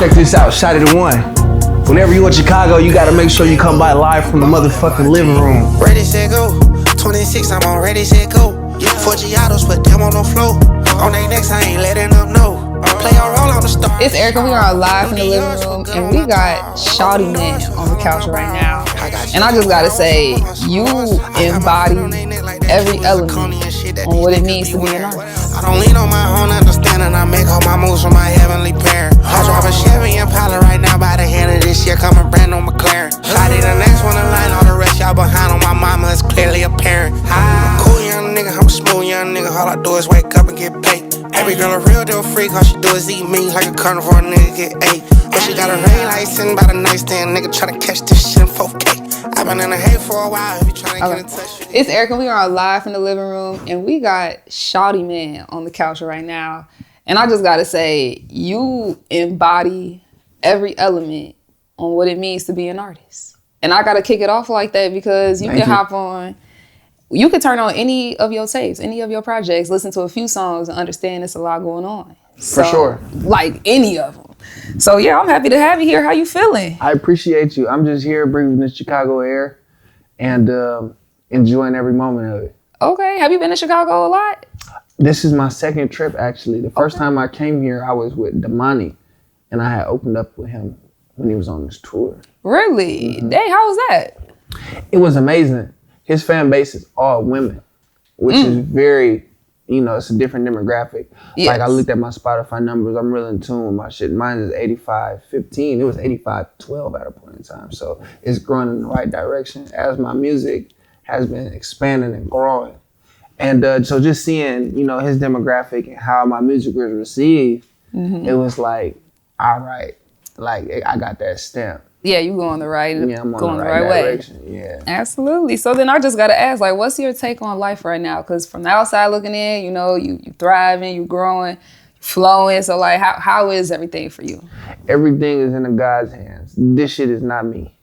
Check this out, Shaudie one. Whenever you in Chicago, you gotta make sure you come by live from the motherfucking living room. Ready, set, go. 26, I'm on ready, set, go. 4 Giottos, put them on the floor. On they necks, I ain't letting them know. Play a role on the star. It's Erica. We are live in the living room, and we got Shaudie Man on the couch right now. And I just gotta say, you embody every element on what it means to be an artist. I don't lean on my own understanding. I make all my moves from my heavenly parent. I drive a Chevy Impala right now by the end of this year. Coming brand new McLaren. I did the next one in line. All the rest y'all behind on my mama is clearly apparent. I'm a cool young nigga. I'm a smooth young nigga. All I do is wake up and get paid. Every girl a real deal freak. All she do is eat me like a carnivore nigga get ate. But she got a ring light sitting by the nightstand. Nigga try to catch this shit in 4K. I've been in the hay for a while. If you trying to get in touch with It's Erica. We are live in the living room, and we got Shaudie Man on the couch right now. And I just gotta say, you embody every element on what it means to be an artist. And I gotta kick it off like that because you can hop on. You can turn on any of your tapes, any of your projects, listen to a few songs and understand there's a lot going on. For sure. Like any of them. So yeah, I'm happy to have you here. How you feeling? I appreciate you. I'm just here breathing the Chicago air and enjoying every moment of it. Okay. Have you been to Chicago a lot? This is my second trip, actually. The first time I came here, I was with Domani, and I had opened up with him when he was on this tour. Really? Dang, how was that? It was amazing. His fan base is all women, which is very, it's a different demographic. Yes. Like, I looked at my Spotify numbers. I'm real in tune with my shit. Mine is 85-15. It was 85-12 at a point in time. So it's growing in the right direction as my music has been expanding and growing. And so just seeing, his demographic and how my music was received, it was like, all right, like I got that stamp. Yeah, you going the right, I'm going the right direction. way. Yeah, absolutely. So then I just gotta ask, like, what's your take on life right now? Because from the outside looking in, you thriving, you growing, flowing. So like, how is everything for you? Everything is in the God's hands. This shit is not me.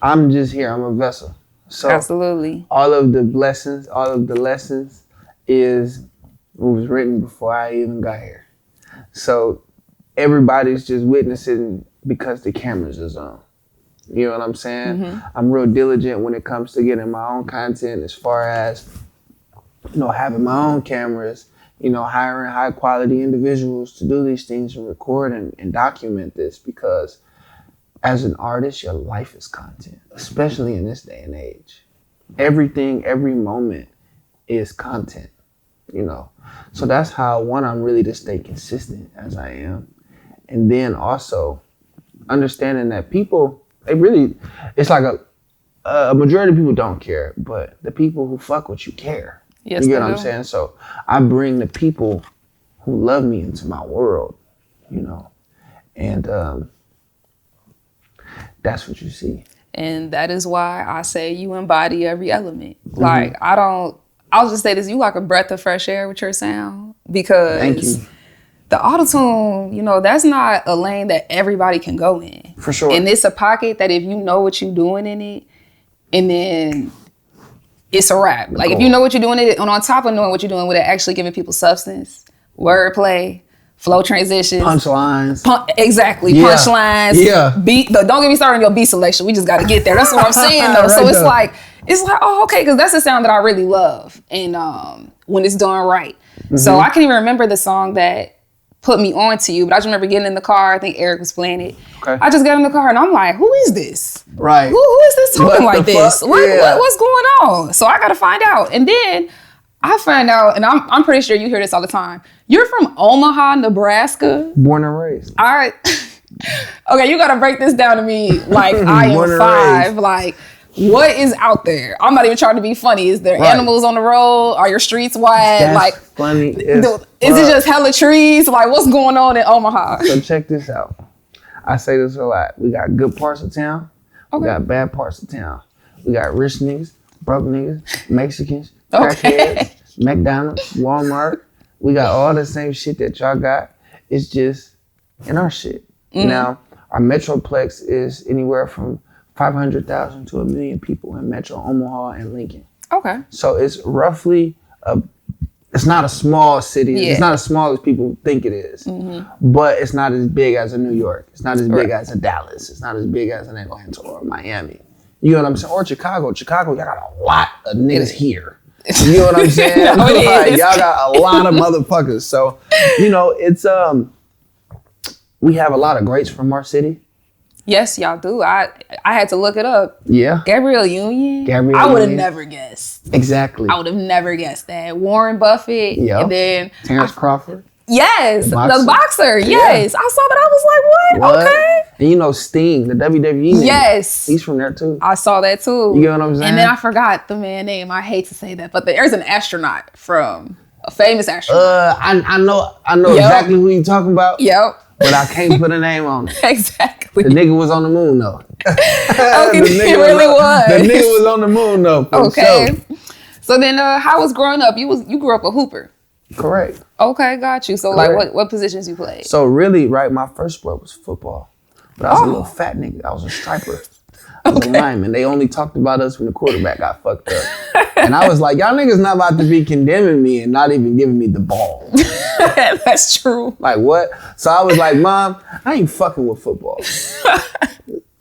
I'm just here. I'm a vessel. So absolutely. All of the blessings, all of the lessons was written before I even got here. So everybody's just witnessing because the cameras is on. You know what I'm saying? I'm real diligent when it comes to getting my own content as far as, having my own cameras, hiring high quality individuals to do these things and record and document this, because as an artist, your life is content, especially in this day and age. Everything, every moment is content, So that's how, one, I'm really to stay consistent as I am. And then also understanding that people, it's like a majority of people don't care, but the people who fuck with you care. Yes, you get what I'm saying? So I bring the people who love me into my world, and that's what you see. And that is why I say you embody every element. Like, I'll just say this, you like a breath of fresh air with your sound, because thank you. The auto-tune, that's not a lane that everybody can go in. For sure. And it's a pocket that if you know what you're doing in it, and then it's a wrap. Like, if you know what you're doing in it, and on top of knowing what you're doing with it, actually giving people substance, wordplay, flow transitions. Punchlines. Exactly. Yeah. Punchlines. Yeah. Beat. But don't get me started on your beat selection. We just got to get there. That's what I'm saying, though. Right, So it's though. like, oh, okay, because that's the sound that I really love. And when it's done right. So I can't even remember the song that put me on to you, but I just remember getting in the car. I think Eric was playing it. Okay. I just got in the car and I'm like, who is this? Right. Who is this talking like this? Fuck? What's going on? So I got to find out. And then I find out, and I'm pretty sure you hear this all the time. You're from Omaha, Nebraska. Born and raised. All right. Okay, you got to break this down to me like I Born am and 5. raised. Like, what is out there? I'm not even trying to be funny. Is there animals on the road? Are your streets wide? That's like, funny. is it just hella trees? Like, what's going on in Omaha? So check this out. I say this a lot. We got good parts of town. We got bad parts of town. We got rich niggas, broke niggas, Mexicans, crackheads, McDonald's, Walmart. We got all the same shit that y'all got. It's just in our shit. Now, our Metroplex is anywhere from 500,000 to 1 million people in Metro Omaha and Lincoln. Okay. So it's roughly it's not a small city. Yeah. It's not as small as people think it is. But it's not as big as a New York. It's not as big as a Dallas. It's not as big as an Atlanta or Miami. You know what I'm saying? Or Chicago. Chicago, y'all got a lot of niggas here. You know what I'm saying? No, like, y'all got a lot of motherfuckers. So, you know, it's we have a lot of greats from our city. Yes, y'all do. I had to look it up. Yeah. Gabrielle Union. I would have never guessed. Exactly. I would have never guessed that. Warren Buffett. Yep. And then Terrence Crawford. Yes, the boxer. Yeah. Yes, I saw that. I was like, what? Okay. And you know Sting, the WWE nigga. Yes. He's from there too. I saw that too. You get what I'm saying? And then I forgot the man name. I hate to say that, but there's an astronaut from a famous astronaut. I know exactly who you talking about. Yep. But I can't put a name on it. Exactly. The nigga was on the moon though. Okay, he really was. The nigga was on the moon though. Okay. Sure. So then, how was growing up? You grew up a hooper. Correct. Okay, got you. So like, what positions you played? So really, right, my first sport was football. But I was a little fat nigga. I was a striper. I was a lineman. They only talked about us when the quarterback got fucked up. And I was like, y'all niggas not about to be condemning me and not even giving me the ball. That's true. Like what? So I was like, Mom, I ain't fucking with football.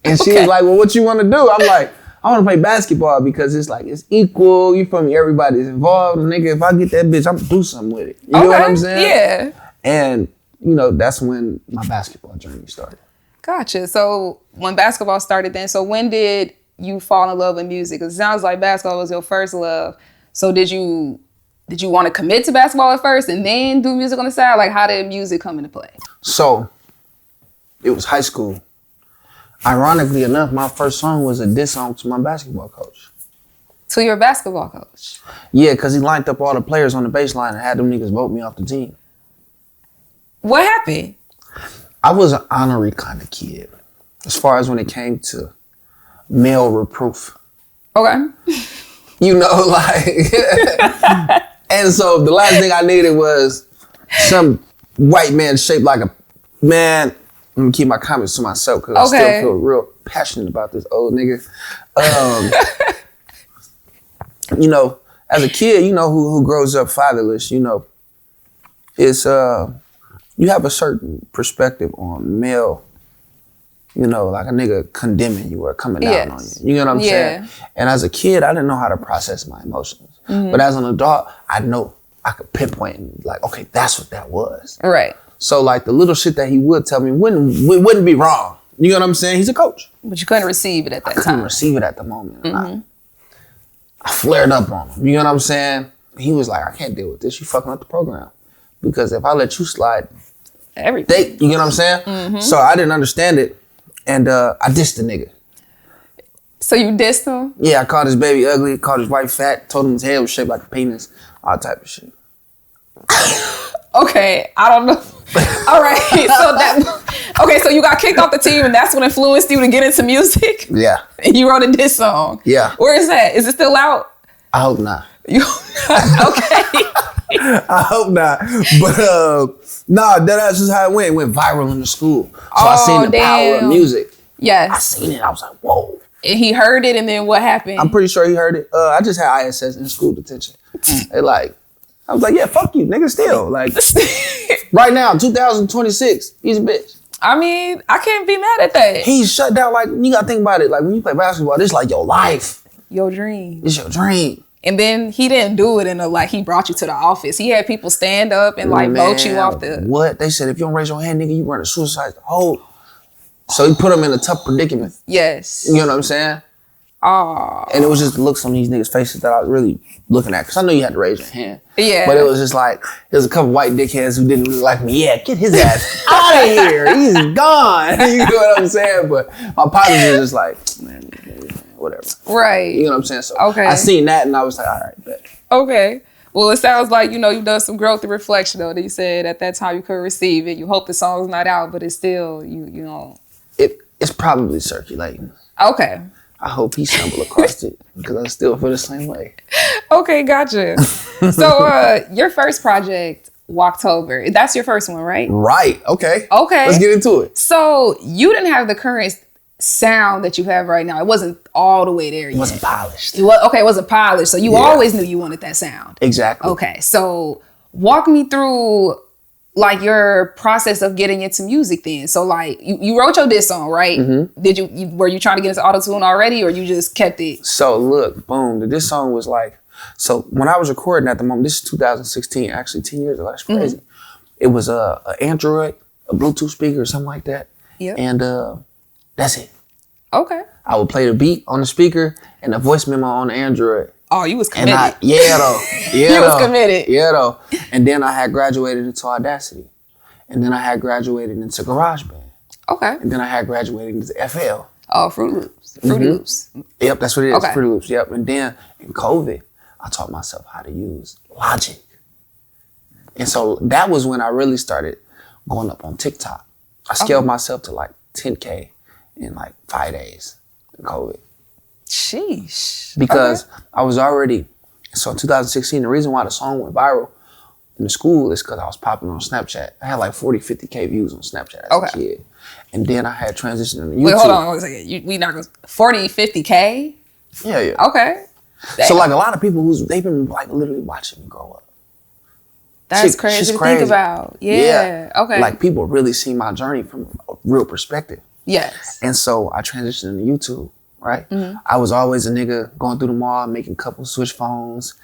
And she was like, well, what you want to do? I'm like, I want to play basketball because it's like, it's equal. You feel me? Everybody's involved. Nigga, if I get that bitch, I'm going to do something with it. You know what I'm saying? Yeah. And, you know, that's when my basketball journey started. Gotcha. So when basketball started then, so when did you fall in love with music? 'Cause it sounds like basketball was your first love. So did you want to commit to basketball at first and then do music on the side? Like, how did music come into play? So it was high school. Ironically enough, my first song was a diss song to my basketball coach. To your basketball coach? Yeah, because he lined up all the players on the baseline and had them niggas vote me off the team. What happened? I was an honorary kind of kid as far as when it came to male reproof. Okay. You know, like, and so the last thing I needed was some white man shaped like a man. I'm gonna keep my comments to myself because I still feel real passionate about this old nigga. You know, as a kid, you know, who grows up fatherless, you know, it's you have a certain perspective on male, you know, like a nigga condemning you or coming down on you. You know what I'm saying? And as a kid, I didn't know how to process my emotions. But as an adult, I know I could pinpoint and like, okay, that's what that was. Right. So like the little shit that he would tell me wouldn't be wrong. You know what I'm saying? He's a coach. But you couldn't receive it at that time. I couldn't receive it at the moment. And I flared up on him. You know what I'm saying? He was like, I can't deal with this. You fucking up the program. Because if I let you slide, everything. You know what I'm saying? So I didn't understand it. And I dissed the nigga. So you dissed him? Yeah, I called his baby ugly, called his wife fat, told him his head was shaped like a penis, all type of shit. Okay, I don't know. All right, so you got kicked off the team and that's what influenced you to get into music? Yeah. And you wrote a diss song? Yeah. Where is that? Is it still out? I hope not. You okay. I hope not. But nah, that's just how it went. It went viral in the school. So I seen the power of music. Yes. I seen it. I was like, whoa. And he heard it, and then what happened? I'm pretty sure he heard it. I just had ISS in school detention. They like, I was like, yeah, fuck you, nigga, still. Like, right now, 2026, he's a bitch. I mean, I can't be mad at that. He's shut down. Like, you gotta think about it. Like, when you play basketball, this is like your life. Your dream. It's your dream. And then he didn't do it in a, like, he brought you to the office. He had people stand up and, like, vote you off the... What? They said, if you don't raise your hand, nigga, you run a suicide hole. So he put him in a tough predicament. Yes. You know what I'm saying? Oh. And it was just looks on these niggas' faces that I was really looking at. Because I know you had to raise your hand. Yeah. But it was just like, there's a couple white dickheads who didn't really like me. Yeah, get his ass out of here. He's gone. You know what I'm saying? But my partners were just like, man, whatever. Right. You know what I'm saying? So okay. I seen that and I was like, all right, bet. Okay. Well, it sounds like, you know, you've done some growth and reflection, though. That you said at that time you couldn't receive it. You hope the song's not out, but it's still, you know. It's probably circulating. Okay. I hope he stumbled across it because I still feel the same way. Okay, gotcha. So your first project, Walktober, that's your first one, right? Right. Okay. Okay. Let's get into it. So you didn't have the current sound that you have right now, it wasn't all the way there yet. It wasn't polished. It wasn't polished. So you always knew you wanted that sound. Exactly. Okay, so walk me through like your process of getting into music then. So like you wrote your diss song, right? Mm-hmm. Did you were you trying to get into auto-tune already, or you just kept it? So look, boom, the diss song was like, so when I was recording at the moment, this is 2016, actually 10 years ago, that's crazy. It was a Android, a Bluetooth speaker or something like that. Yeah. And that's it. Okay. I would play the beat on the speaker and the voice memo on the Android. Oh, you was committed. And you was committed. Yeah, though. And then I had graduated into Audacity. And then I had graduated into GarageBand. Okay. And then I had graduated into FL. Oh, Fruity Loops. Yep, that's what it is. Okay. Fruity Loops. Yep. And then in COVID, I taught myself how to use Logic. And so that was when I really started going up on TikTok. I scaled myself to like 10K in like 5 days in COVID. Sheesh. Because I was already, so in 2016, the reason why the song went viral in the school is because I was popping on Snapchat. I had like 40, 50K views on Snapchat as a kid. And then I had transitioned into YouTube. Wait, hold on 1 second. We not going to, 40, 50K? Yeah. Okay. So like a lot of people they've been like literally watching me grow up. That's crazy to think about. Yeah. Okay. Like people really see my journey from a real perspective. Yes. And so I transitioned into YouTube, right? Mm-hmm. I was always a nigga going through the mall, making couple switch phones,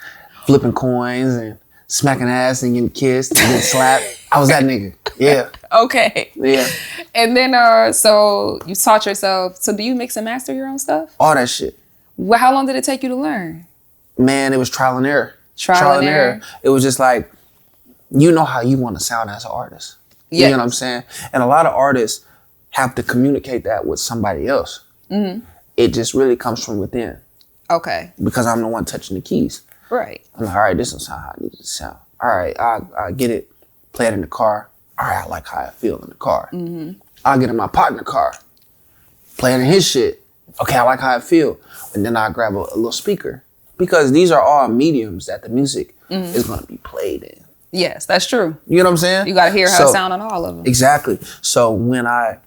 flipping coins and smacking ass and getting kissed and getting slapped. I was that nigga. Yeah. Okay. Yeah. And then, so you taught yourself. So do you mix and master your own stuff? All that shit. Well, how long did it take you to learn? Man, it was trial and error. Trial and error. It was just like, you know how you want to sound as an artist. Yeah. You know what I'm saying? And a lot of artists have to communicate that with somebody else. Mm-hmm. It just really comes from within. Okay. Because I'm the one touching the keys. Right. I'm like, all right, this is how I need it to sound. All right, I get it. Play it in the car. All right, I like how I feel in the car. Mm-hmm. I'll get in my partner's car. Play it in his shit. Okay, I like how I feel. And then I grab a little speaker. Because these are all mediums that the music is going to be played in. Yes, that's true. You know what I'm saying? You got to hear how it sound on all of them. Exactly. So when I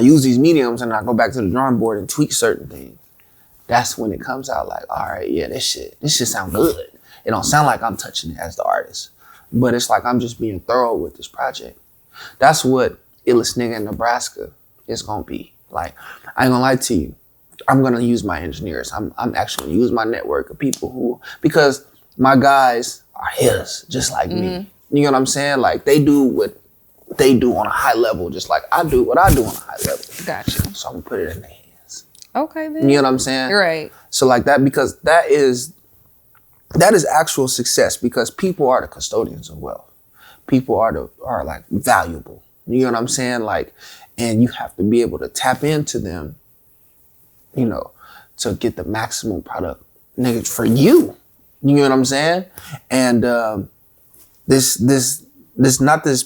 use these mediums and I go back to the drawing board and tweak certain things, that's when it comes out like, all right, yeah, this shit sound good. It don't sound like I'm touching it as the artist, but it's like I'm just being thorough with this project. That's what Illest Nigga in Nebraska is gonna be. Like, I ain't gonna lie to you. I'm gonna use my engineers. I'm actually gonna use my network of people because my guys are hitters just like me. You know what I'm saying? Like they do what they do on a high level, just like I do what I do on a high level. Gotcha. So I'm gonna put it in their hands. Okay, then. You know what I'm saying? You're right. So like that, because that is actual success, because people are the custodians of wealth. People are like valuable. You know what I'm saying? Like, and you have to be able to tap into them, you know, to get the maximum product, nigga, for you. You know what I'm saying? And this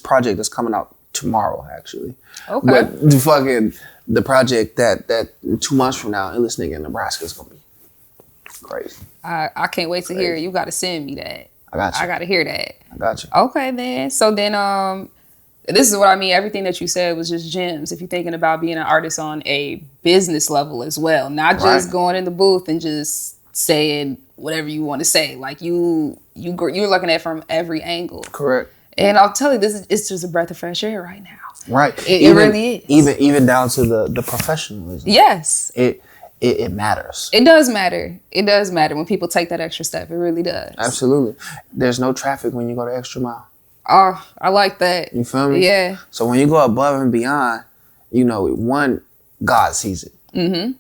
project that's coming out tomorrow, actually. Okay. But the project that 2 months from now, Illest Nigga in Nebraska is gonna be crazy. I can't wait to hear it. You got to send me that. I got you. I got to hear that. I got you. Okay, then. So then, this is what I mean. Everything that you said was just gems. If you're thinking about being an artist on a business level as well, not just going in the booth and just saying whatever you want to say. Like you're looking at it from every angle. Correct. And I'll tell you, it's just a breath of fresh air right now. Right. It really is. Even down to the professionalism. Yes. It matters. It does matter. It does matter when people take that extra step. It really does. Absolutely. There's no traffic when you go the extra mile. Oh, I like that. You feel me? Yeah. So when you go above and beyond, you know, one, God sees it. Mm-hmm.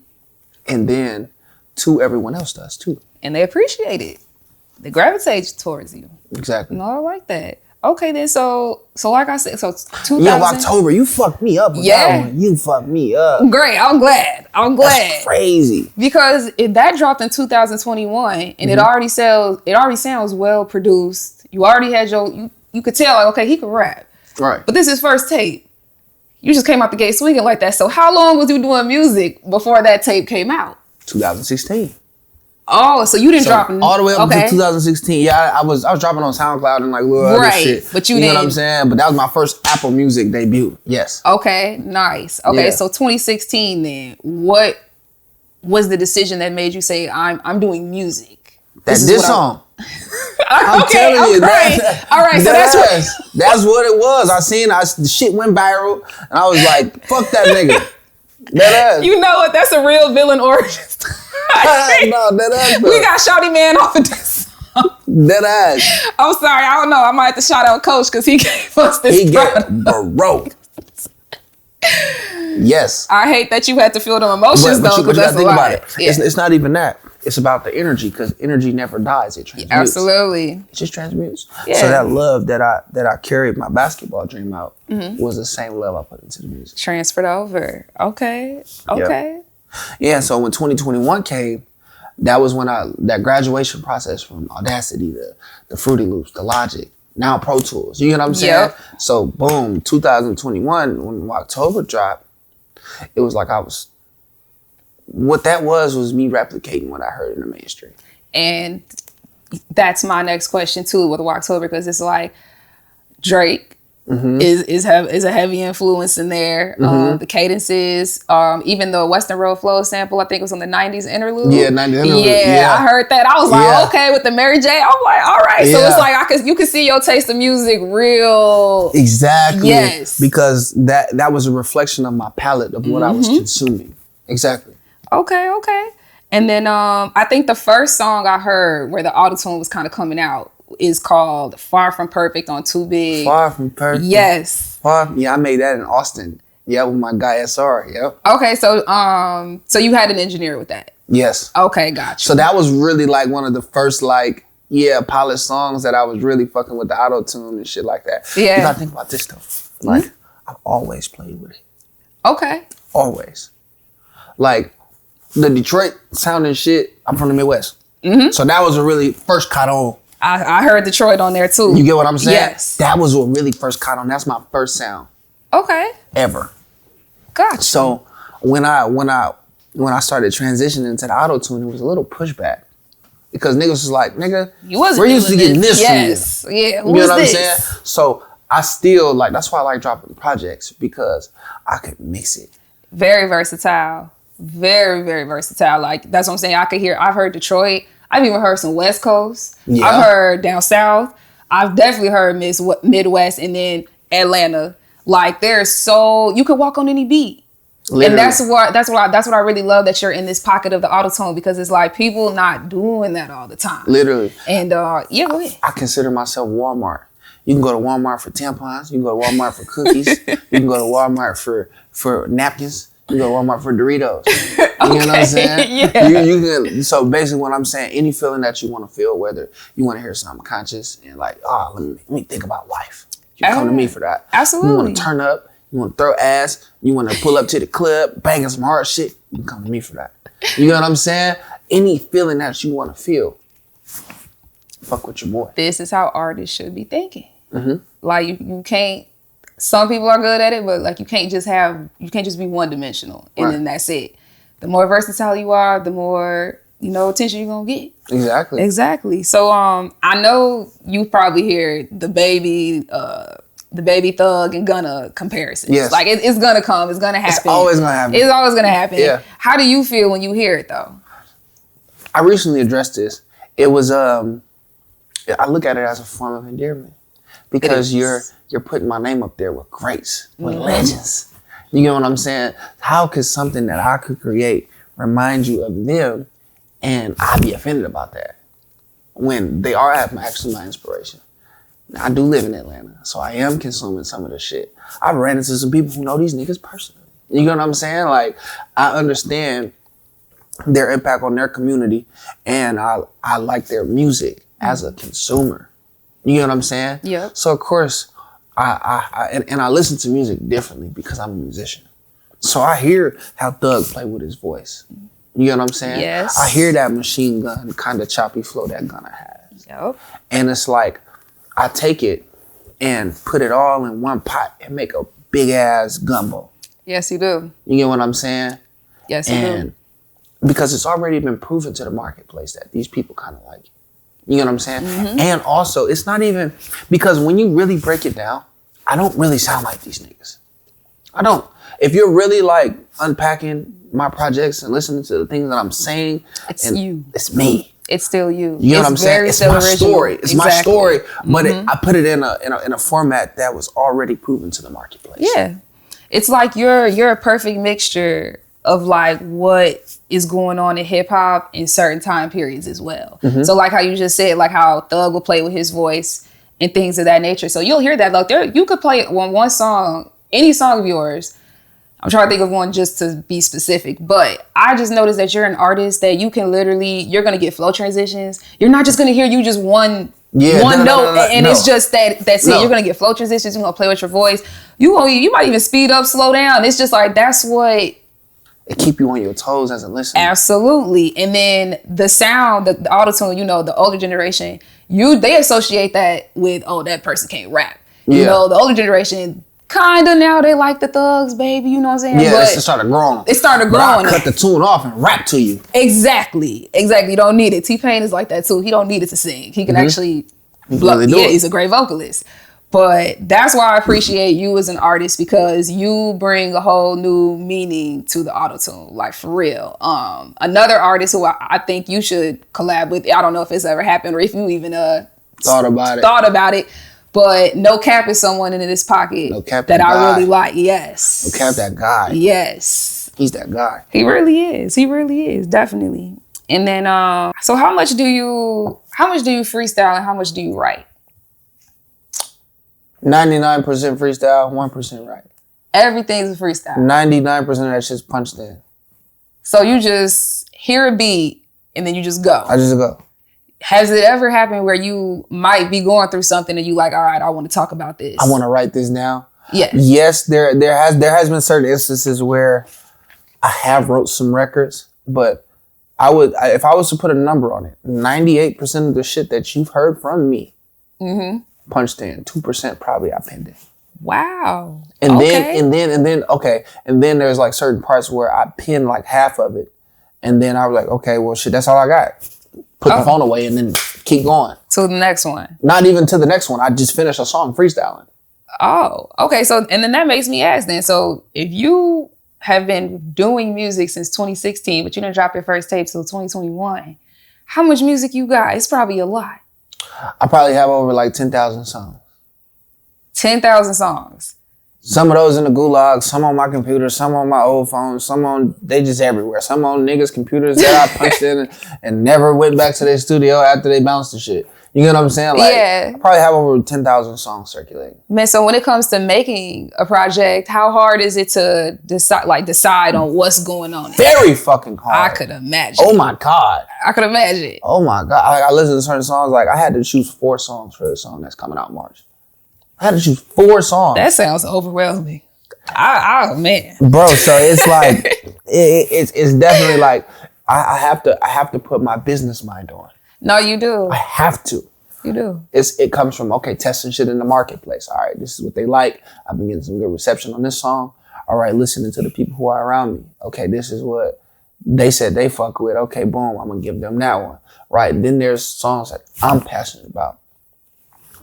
And then two, everyone else does too. And they appreciate it. They gravitate towards you. Exactly. No, I like that. Okay, then. So like I said, so 2000. Yo, October, you fucked me up with that one. You fucked me up. Great. I'm glad. That's crazy. Because if that dropped in 2021 and it already sounds well produced. You already had you could tell, like, okay, he could rap. Right. But this is his first tape. You just came out the gate swinging like that. So how long was you doing music before that tape came out? 2016. Oh, so you didn't drop all the way up to 2016. Yeah, I was dropping on SoundCloud and like little other shit. But you know didn't. what I'm saying? But that was my first Apple Music debut. Yes. Okay, nice. Okay, so 2016 then. What was the decision that made you say I'm doing music? This song. I'm telling you, all right. So that's what it was. The shit went viral, and I was like, "Fuck that nigga." You know what? That's a real villain origin. No, we got Shaudie Man off of this song. Dead ass. I'm sorry, I don't know. I might have to shout out Coach because he gave us this. He gave bro. Yes. I hate that you had to feel the emotions though, because that's a lot. About it. Yeah. It's not even that. It's about the energy, because energy never dies. It transmutes. Absolutely. It just transmutes. Yeah. So that love that I carried my basketball dream out was the same love I put into the music. Transferred over. Okay. Yep. Yeah, so when 2021 came, that was when that graduation process from Audacity to the Fruity Loops, the Logic, now Pro Tools. You know what I'm saying? Yep. So boom, 2021, when October dropped, it was like what that was me replicating what I heard in the mainstream. And that's my next question too with October, because it's like Drake is a heavy influence in there. The cadences, even the Western Road Flow sample, I think it was on the 90s interlude. Yeah, 90s interlude. Yeah, I heard that. I was like, okay, with the Mary J. I'm like, all right. So it's like you could see your taste of music real. Exactly. Yes. Because that was a reflection of my palette of what I was consuming. Exactly. Okay. And then I think the first song I heard where the autotune was kind of coming out is called Far From Perfect on Too Big. Far From Perfect. Yes. Yeah, I made that in Austin. Yeah, with my guy SR. Yep. Okay, so you had an engineer with that. Yes. Okay, gotcha. So that was really like one of the first polished songs that I was really fucking with the auto-tune and shit like that. Yeah. You gotta think about this stuff. Like, I've always played with it. Okay. Always. Like, the Detroit sounding shit, I'm from the Midwest. So that was a really first caught on. I heard Detroit on there too. You get what I'm saying? Yes. That was what really first caught on. That's my first sound. Okay. Ever. Gotcha. So when I started transitioning to the auto-tune, it was a little pushback. Because niggas was like, nigga, we're used to getting this from you. Yeah. You know what I'm saying? So I still that's why I like dropping projects, because I could mix it. Very versatile. Very, very versatile. Like, that's what I'm saying. I've heard Detroit. I've even heard some West Coast. Yeah. I've heard down South. I've definitely heard Midwest, and then Atlanta. Like, you could walk on any beat. Literally. And that's what I really love, that you're in this pocket of the autotune, because it's like people not doing that all the time. Literally. And go ahead. I consider myself Walmart. You can go to Walmart for tampons. You can go to Walmart for cookies. You can go to Walmart for napkins. You go to Walmart for Doritos. You know what I'm saying? Yeah. You can, so basically what I'm saying, any feeling that you want to feel, whether you want to hear something conscious and like, let me think about life. You come to me for that. Absolutely. You want to turn up, you want to throw ass, you want to pull up to the club, banging some hard shit, you can come to me for that. You know what I'm saying? Any feeling that you want to feel, fuck with your boy. This is how artists should be thinking. Like, you can't, some people are good at it, but like you can't just be one dimensional and then that's it. The more versatile you are, the more, attention you're gonna get. Exactly. So I know you probably hear the baby Thug and Gunna comparisons. Yes. Like it's gonna come, it's gonna happen. It's always gonna happen. Yeah. How do you feel when you hear it though? I recently addressed this. It was I look at it as a form of endearment. Because you're putting my name up there with greats, with legends. You know what I'm saying? How could something that I could create remind you of them, and I'd be offended about that when they are actually my inspiration? Now, I do live in Atlanta, so I am consuming some of the shit. I've ran into some people who know these niggas personally. You know what I'm saying? Like, I understand their impact on their community, and I like their music as a consumer. You know what I'm saying? Yeah. So of course, I listen to music differently because I'm a musician. So I hear how Thug play with his voice. You know what I'm saying? Yes. I hear that machine gun kind of choppy flow that Gunna has. Yep. And it's like, I take it and put it all in one pot and make a big ass gumbo. Yes, you do. You get what I'm saying? Yes, you do. And because it's already been proven to the marketplace that these people kind of like it. You know what I'm saying? And also, it's not even, because when you really break it down, I don't really sound like these niggas. I don't. If you're really like unpacking my projects and listening to the things that I'm saying, it's you. It's me. It's still you. You know what I'm saying? It's my story. It's my story, but I put it in a format that was already proven to the marketplace. Yeah, it's like you're a perfect mixture of like what is going on in hip hop in certain time periods as well. So like how you just said, like how Thug will play with his voice and things of that nature. So you'll hear that. Like you could play one song, any song of yours. I'm trying to think of one just to be specific, but I just noticed that you're an artist that you can literally, you're going to get flow transitions. You're not just going to hear you just one note and it's just that's it. You're going to get flow transitions. You're going to play with your voice. You might even speed up, slow down. It's just like, that's what it keep you on your toes as a listener. Absolutely. And then the sound, the auto-tune, the older generation, they associate that with, oh, that person can't rap. You know, the older generation, kind of now they like the Thugs, baby. You know what I'm saying? Yeah, but it started growing. It started growing. Cut the tune off and rap to you. Exactly. You don't need it. T-Pain is like that too. He don't need it to sing. He can actually really do it. He's a great vocalist. But that's why I appreciate you as an artist, because you bring a whole new meaning to the auto-tune, like for real. Another artist who I think you should collab with, I don't know if it's ever happened or if you even thought about it. But No Cap is someone in this pocket that I really like. Yes. No Cap, that guy. Yes. He's that guy. He really is. He really is. Definitely. And then, so how much do you freestyle and how much do you write? 99% freestyle, 1% write. Everything's a freestyle. 99% of that shit's punched in. So you just hear a beat and then you just go. I just go. Has it ever happened where you might be going through something and you like, all right, I want to talk about this. I want to write this now. Yeah. Yes, there has been certain instances where I have wrote some records, but if I was to put a number on it, 98% of the shit that you've heard from me punched in. 2% probably I penned it. Wow. And then there's like certain parts where I pinned like half of it, and then I was like, okay, well shit, that's all I got. Put the phone away and then keep going. To the next one. Not even to the next one. I just finished a song freestyling. Oh, okay. So, and then that makes me ask then, so if you have been doing music since 2016, but you didn't drop your first tape till 2021, how much music you got? It's probably a lot. I probably have over like 10,000 songs. 10,000 songs. Some of those in the gulag, some on my computer, some on my old phone, they just everywhere. Some on niggas' computers that I punched in and never went back to their studio after they bounced the shit. You know what I'm saying? Like, yeah. I probably have over 10,000 songs circulating. Man, so when it comes to making a project, how hard is it to decide on what's going on? Very fucking hard. I could imagine. Oh my God. I could imagine. Oh my God. I listen to certain songs, like I had to choose 4 songs for the song that's coming out in March. I had to choose 4 songs. That sounds overwhelming. Oh man, bro. So it's like it's definitely like I have to put my business mind on. No, you do. I have to. You do. It comes from testing shit in the marketplace. All right, this is what they like. I've been getting some good reception on this song. All right, listening to the people who are around me. Okay, this is what they said they fuck with. Okay, boom, I'm gonna give them that one. Right. Then there's songs that I'm passionate about.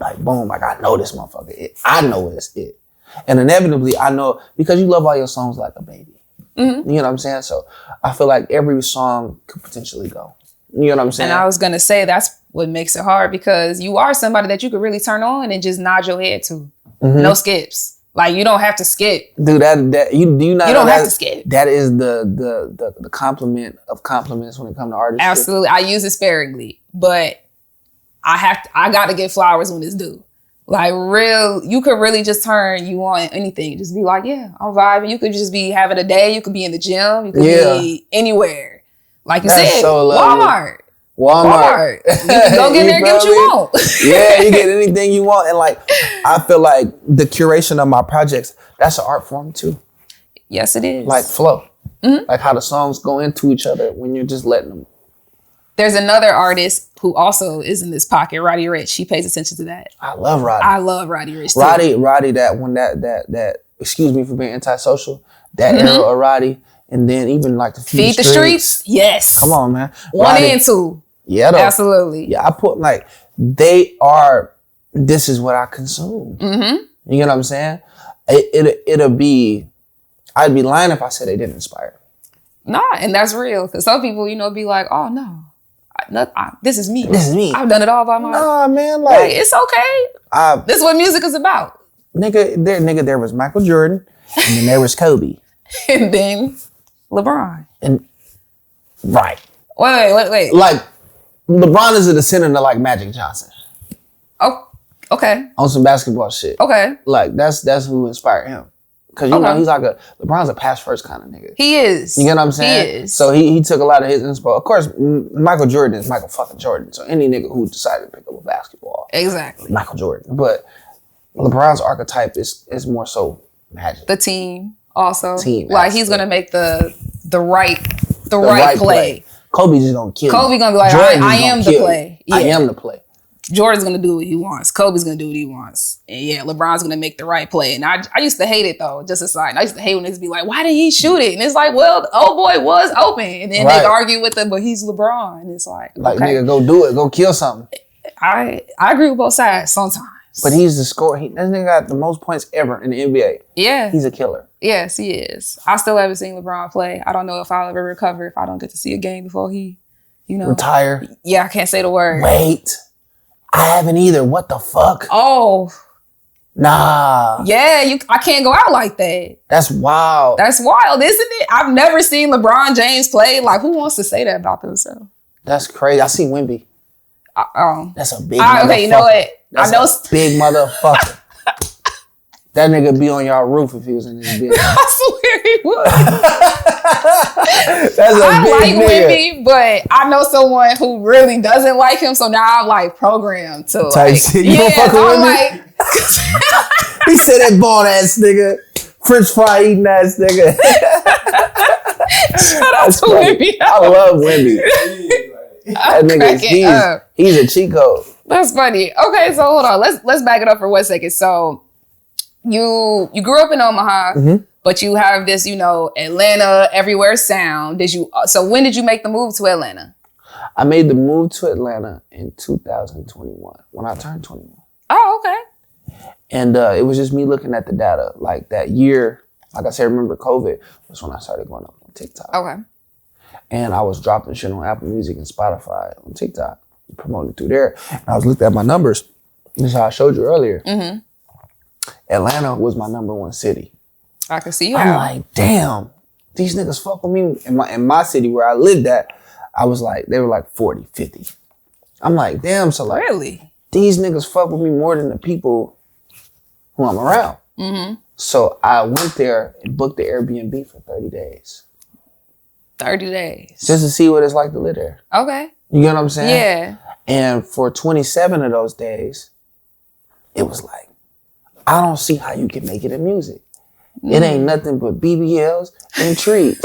Like, boom, like I know this motherfucker. I know it's it. And inevitably, I know, because you love all your songs like a baby. Mm-hmm. You know what I'm saying? So I feel like every song could potentially go. You know what I'm saying? And I was going to say, that's what makes it hard, because you are somebody that you could really turn on and just nod your head to. Mm-hmm. No skips. Like, you don't have to skip. Dude, you don't have to skip. That is the compliment of compliments when it comes to artistry. Absolutely. I use it sparingly, but I got to get flowers when it's due. Like, you could really just turn you on anything. Just be like, yeah, I'm vibing. You could just be having a day. You could be in the gym. You could be anywhere. Like you said, so Walmart. You can go get there and get what you want. Yeah, you get anything you want. And like, I feel like the curation of my projects, that's an art form too. Yes, it is. Like flow. Mm-hmm. Like how the songs go into each other when you're just letting them. There's another artist who also is in this pocket, Roddy Ricch. She pays attention to that. I love Roddy. I love Roddy Ricch too. Roddy, that excuse me for being antisocial, that era of Roddy And then even like the Feed the streets. Yes. Come on, man. 1 and 2. Yeah, though. Absolutely. Yeah, I put like, this is what I consume. Mm-hmm. You know what I'm saying? I'd be lying if I said they didn't inspire me. Nah, and that's real. Because some people, be like, oh, no. This is me. This is me. I've done it all by myself. Nah, man. Like, it's okay. This is what music is about. Nigga, there was Michael Jordan, and then there was Kobe. And then LeBron. And right. Wait. Like, LeBron is at the center of like Magic Johnson. Oh, okay. On some basketball shit. Okay. Like, that's who inspired him. Because, you know, he's like LeBron's a pass first kind of nigga. He is. You get what I'm saying? He is. So he took a lot of his inspo. Of course, Michael Jordan is Michael fucking Jordan. So any nigga who decided to pick up a basketball. Exactly. Michael Jordan. But LeBron's archetype is more so Magic. The team also. Like, he's going to make the right play. Kobe just gonna kill Kobe you. gonna be like, I am the play. Yeah. I am the play. Jordan's gonna do what he wants. Kobe's gonna do what he wants. And yeah, LeBron's gonna make the right play. And I used to hate it though, just aside. I used to hate when niggas be like, why didn't he shoot it? And it's like, well, the old boy was open. And then they argue with him, but he's LeBron. And it's like, okay. Nigga, go do it. Go kill something. I agree with both sides sometimes. But he's the scorer. That nigga got the most points ever in the NBA. Yeah. He's a killer. Yes, he is. I still haven't seen LeBron play. I don't know if I'll ever recover if I don't get to see a game before he, retire. Yeah, I can't say the word. Wait. I haven't either. What the fuck? Oh. Nah. Yeah, I can't go out like that. That's wild. That's wild, isn't it? I've never seen LeBron James play. Like, who wants to say that about themselves? That's crazy. I see Wemby. That's a big motherfucker. Okay, you know what? That's a big motherfucker. That nigga be on y'all roof if he was in this bitch. I swear he would. That's a I big like nigga. Wemby, but I know someone who really doesn't like him, so now I'm like programmed to type like, shit. You don't fuck with I'm Wemby? like, he said that bald ass nigga, French fry eating ass nigga. Shout out to Wemby. I love Wemby. That nigga, he's a cheat code. That's funny. Okay, so hold on. Let's back it up for 1 second. So you grew up in Omaha, but you have this, Atlanta everywhere sound. So when did you make the move to Atlanta? I made the move to Atlanta in 2021 when I turned 21. Oh, okay. And it was just me looking at the data. Like that year, like I said, remember COVID was when I started going up on TikTok. Okay. And I was dropping shit on Apple Music and Spotify on TikTok, promoting through there. And I was looking at my numbers. This is how I showed you earlier. Mm-hmm. Atlanta was my #1 city. I can see I'm like, damn, these niggas fuck with me. In my city where I lived at, I was like, they were like 40, 50. I'm like, damn, so like, really? These niggas fuck with me more than the people who I'm around. Mm-hmm. So I went there and booked the Airbnb for 30 days. 30 days. Just to see what it's like to live there. Okay. You get what I'm saying? Yeah. And for 27 of those days, it was like, I don't see how you can make it in music. It ain't nothing but BBLs and trees.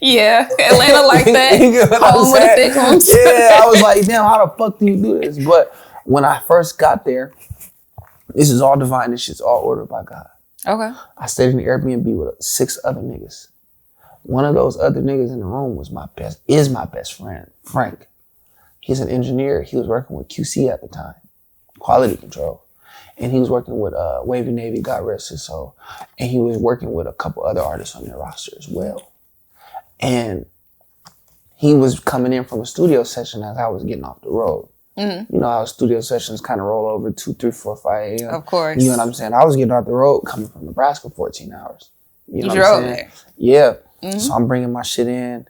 Yeah, Atlanta like that. You get what I'm Home with the thick ones. Yeah, I was like, damn, how the fuck do you do this? But when I first got there, this is all divine. This shit's all ordered by God. Okay. I stayed in the Airbnb with 6 other niggas. One of those other niggas in the room is my best friend, Frank. He's an engineer. He was working with QC at the time, quality control. And he was working with Wavy Navy, God rest his soul. And he was working with a couple other artists on their roster as well. And he was coming in from a studio session as I was getting off the road. Mm-hmm. You know how studio sessions kind of roll over 2, 3, 4, 5 a.m. Of course. You know what I'm saying? I was getting off the road coming from Nebraska 14 hours. You know what I'm saying? There. Yeah. Mm-hmm. So I'm bringing my shit in.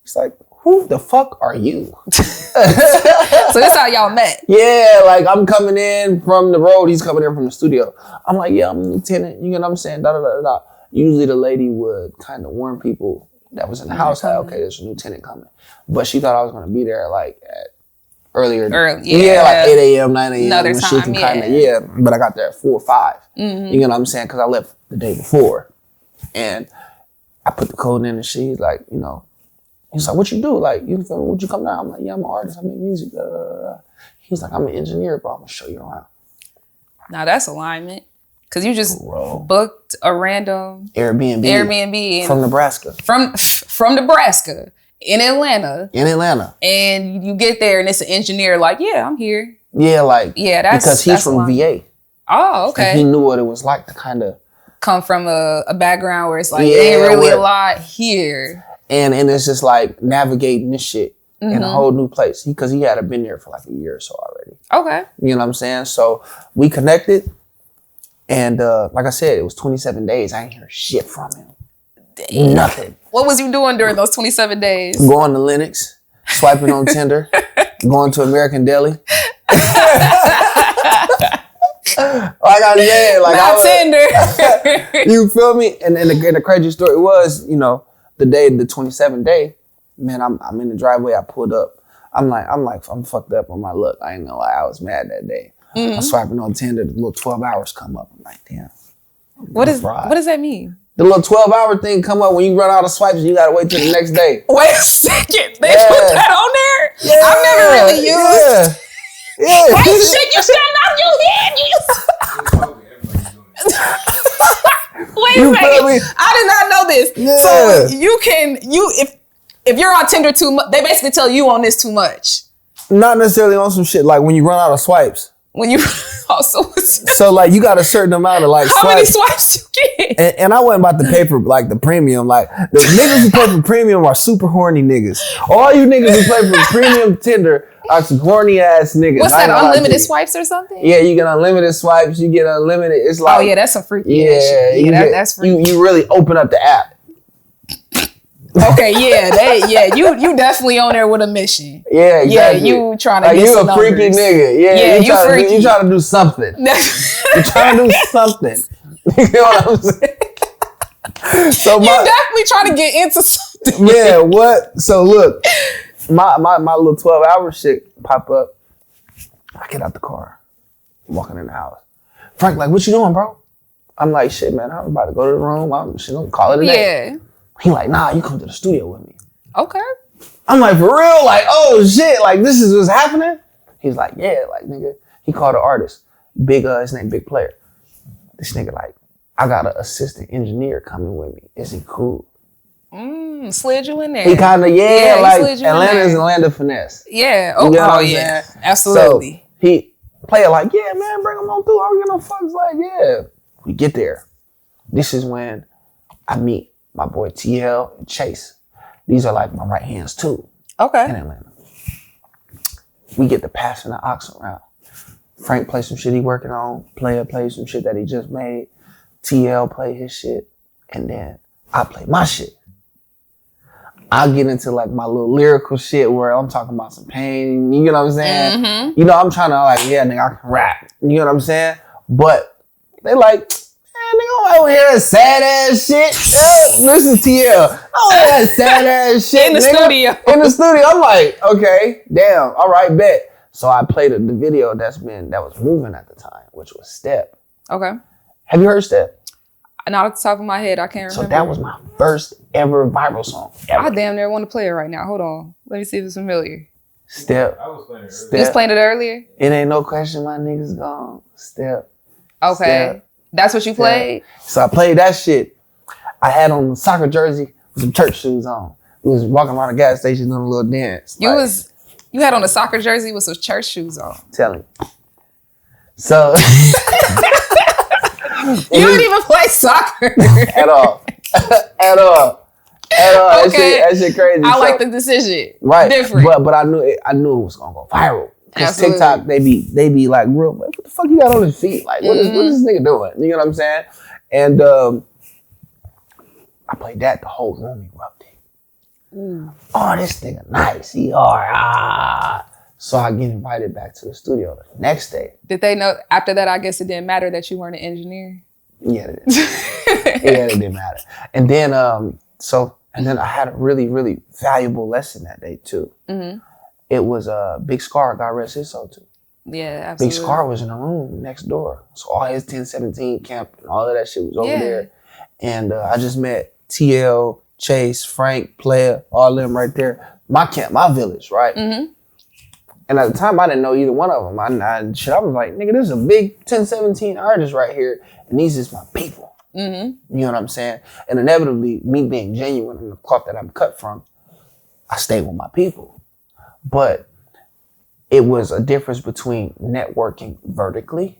He's like, who the fuck are you? So that's how y'all met? Yeah, like I'm coming in from the road. He's coming in from the studio. I'm like, yeah, I'm a lieutenant. You know what I'm saying? Da, da, da, da. Usually the lady would kind of warn people that was in the house, like, okay, there's a lieutenant coming. But she thought I was going to be there like at early, like 8 a.m., 9 a.m. Another time, But I got there at 4 or 5. Mm-hmm. You know what I'm saying? Because I left the day before. And I put the code in and she's like, he's like, what you do? Like, would you come down? I'm like, yeah, I'm an artist. I make music. Blah, blah, blah. He's like, I'm an engineer, bro. I'm going to show you around. Now that's alignment. Because you just booked a random Airbnb from Nebraska. From Nebraska in Atlanta. And you get there and it's an engineer like, yeah, I'm here. Yeah, because he's from VA. Oh, okay. And he knew what it was like to kind of come from a background where it's like, it ain't really a lot here. And it's just like navigating this shit in a whole new place. Because he had been there for like a year or so already. Okay. You know what I'm saying? So we connected. And like I said, it was 27 days. I ain't hear shit from him. Damn. Nothing. What was you doing during those 27 days? Going to Linux, swiping on Tinder, going to American Deli. Like I said, like not Tinder. You feel me? And the crazy story was, you know, the 27th day, man, I'm in the driveway. I pulled up. I'm fucked up on my luck. I ain't gonna lie. I was mad that day. I'm swiping on Tinder. The little 12 hours come up. I'm like, damn. What does that mean? The little 12-hour thing come up when you run out of swipes and you gotta wait till the next day. Wait a second. They put that on there? Yeah. I've never really used. Yeah. Wait, shit, you should not use it. Wait a second. I did not know this. Yeah. So if you're on Tinder too much, they basically tell you on this too much. Not necessarily on some shit like when you run out of swipes. When you also so like you got a certain amount of like how many swipes you get? And I wasn't about to pay for like the premium. Like the niggas who pay for premium are super horny niggas. All you niggas who pay for premium Tinder are some horny ass niggas. What's that? Unlimited swipes or something? Yeah, you get unlimited swipes. You get unlimited. It's like, oh yeah, that's some freaky ass shit. Yeah, that's freaky. You really open up the app. Okay, you definitely on there with a mission. Yeah, exactly. Yeah, you trying to like get you some a freaky numbers. nigga. Yeah, you freaky. You trying to do something. You trying to do something. You know what I'm saying? So you definitely trying to get into something. Yeah, what? So look, my little 12-hour shit pop up. I get out the car, walking in the house. Frank, like, what you doing, bro? I'm like, shit, man, I'm about to go to the room. I'm gonna call it a day. Yeah. He like, nah, you come to the studio with me. Okay. I'm like, for real? Like, oh shit, like this is what's happening? He's like, yeah, like nigga. He called an artist. His name Big Player. This nigga like, I got an assistant engineer coming with me. Is he cool? Slid you in there. He kinda, like Atlanta's Atlanta finesse. Yeah. You know yeah. Absolutely. So he Player like, yeah, man, bring him on through. I don't get no fucks. Like, yeah. We get there. This is when I meet my boy TL and Chase. These are like my right hands too. Okay. In Atlanta. We get to passing the ox around. Frank plays some shit he working on. Player plays some shit that he just made. TL play his shit. And then I play my shit. I get into like my little lyrical shit where I'm talking about some pain. You know what I'm saying? Mm-hmm. You know, I'm trying to like, yeah, nigga, I can rap. You know what I'm saying? But they like, nigga, I don't hear that sad ass shit. Listen, TL. I don't hear that sad ass shit. In the studio. In the studio. I'm like, okay, damn, all right, bet. So I played the video that was moving at the time, which was Step. Okay. Have you heard Step? Not off the top of my head, I can't remember. So that was my first ever viral song. Ever. I damn near want to play it right now. Hold on. Let me see if it's familiar. Step. I was playing it earlier. You was playing it earlier? It ain't no question my niggas gone. Step. Okay. Step. That's what you played? So I played that shit. I had on a soccer jersey with some church shoes on. We was walking around the gas station doing a little dance. You had on a soccer jersey with some church shoes on. Tell him. So you didn't even play soccer. At all. At all. Okay. That shit crazy. I like the decision. Right. Different. But I knew it was gonna go viral. Because TikTok, they be like, real, what the fuck you got on his feet? Like, what is this nigga doing? You know what I'm saying? And I played that, the whole room erupted. Oh, this nigga nice. So I get invited back to the studio the next day. Did they know, after that, I guess it didn't matter that you weren't an engineer? Yeah, it did. Yeah, it didn't matter. And then, I had a really, really valuable lesson that day too. Mm-hmm. It was Big Scar, God rest his soul too. Yeah, absolutely. Big Scar was in the room next door. So all his 1017 camp and all of that shit was over there. And I just met TL, Chase, Frank, Player, all of them right there. My camp, my village, right? Mm-hmm. And at the time, I didn't know either one of them. I was like, nigga, this is a big 1017 artist right here, and these is my people. Mm-hmm. You know what I'm saying? And inevitably, me being genuine in the cloth that I'm cut from, I stayed with my people. But it was a difference between networking vertically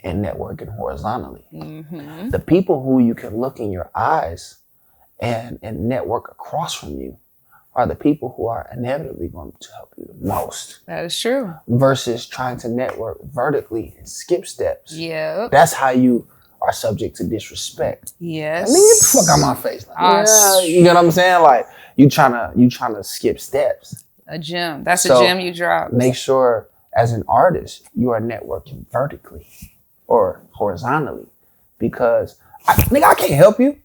and networking horizontally. Mm-hmm. The people who you can look in your eyes and network across from you are the people who are inevitably going to help you the most. That is true. Versus trying to network vertically and skip steps. Yeah. That's how you are subject to disrespect. Yes. I mean, get the fuck out my face. Like, you know what I'm saying? Like, you trying to skip steps. A gem. That's a gem you drop. Make sure, as an artist, you are networking vertically or horizontally. Because, nigga, I can't help you.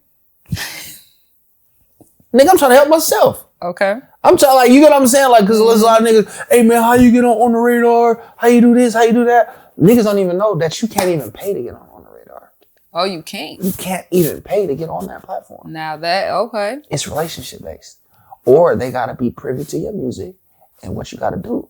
Nigga, I'm trying to help myself. Okay. I'm trying, like, you get what I'm saying? Like, because there's a lot of niggas, hey, man, how you get on the radar? How you do this? How you do that? Niggas don't even know that you can't even pay to get on the radar. Oh, you can't? You can't even pay to get on that platform. Now that, okay. It's relationship based. Or they got to be privy to your music and what you got to do.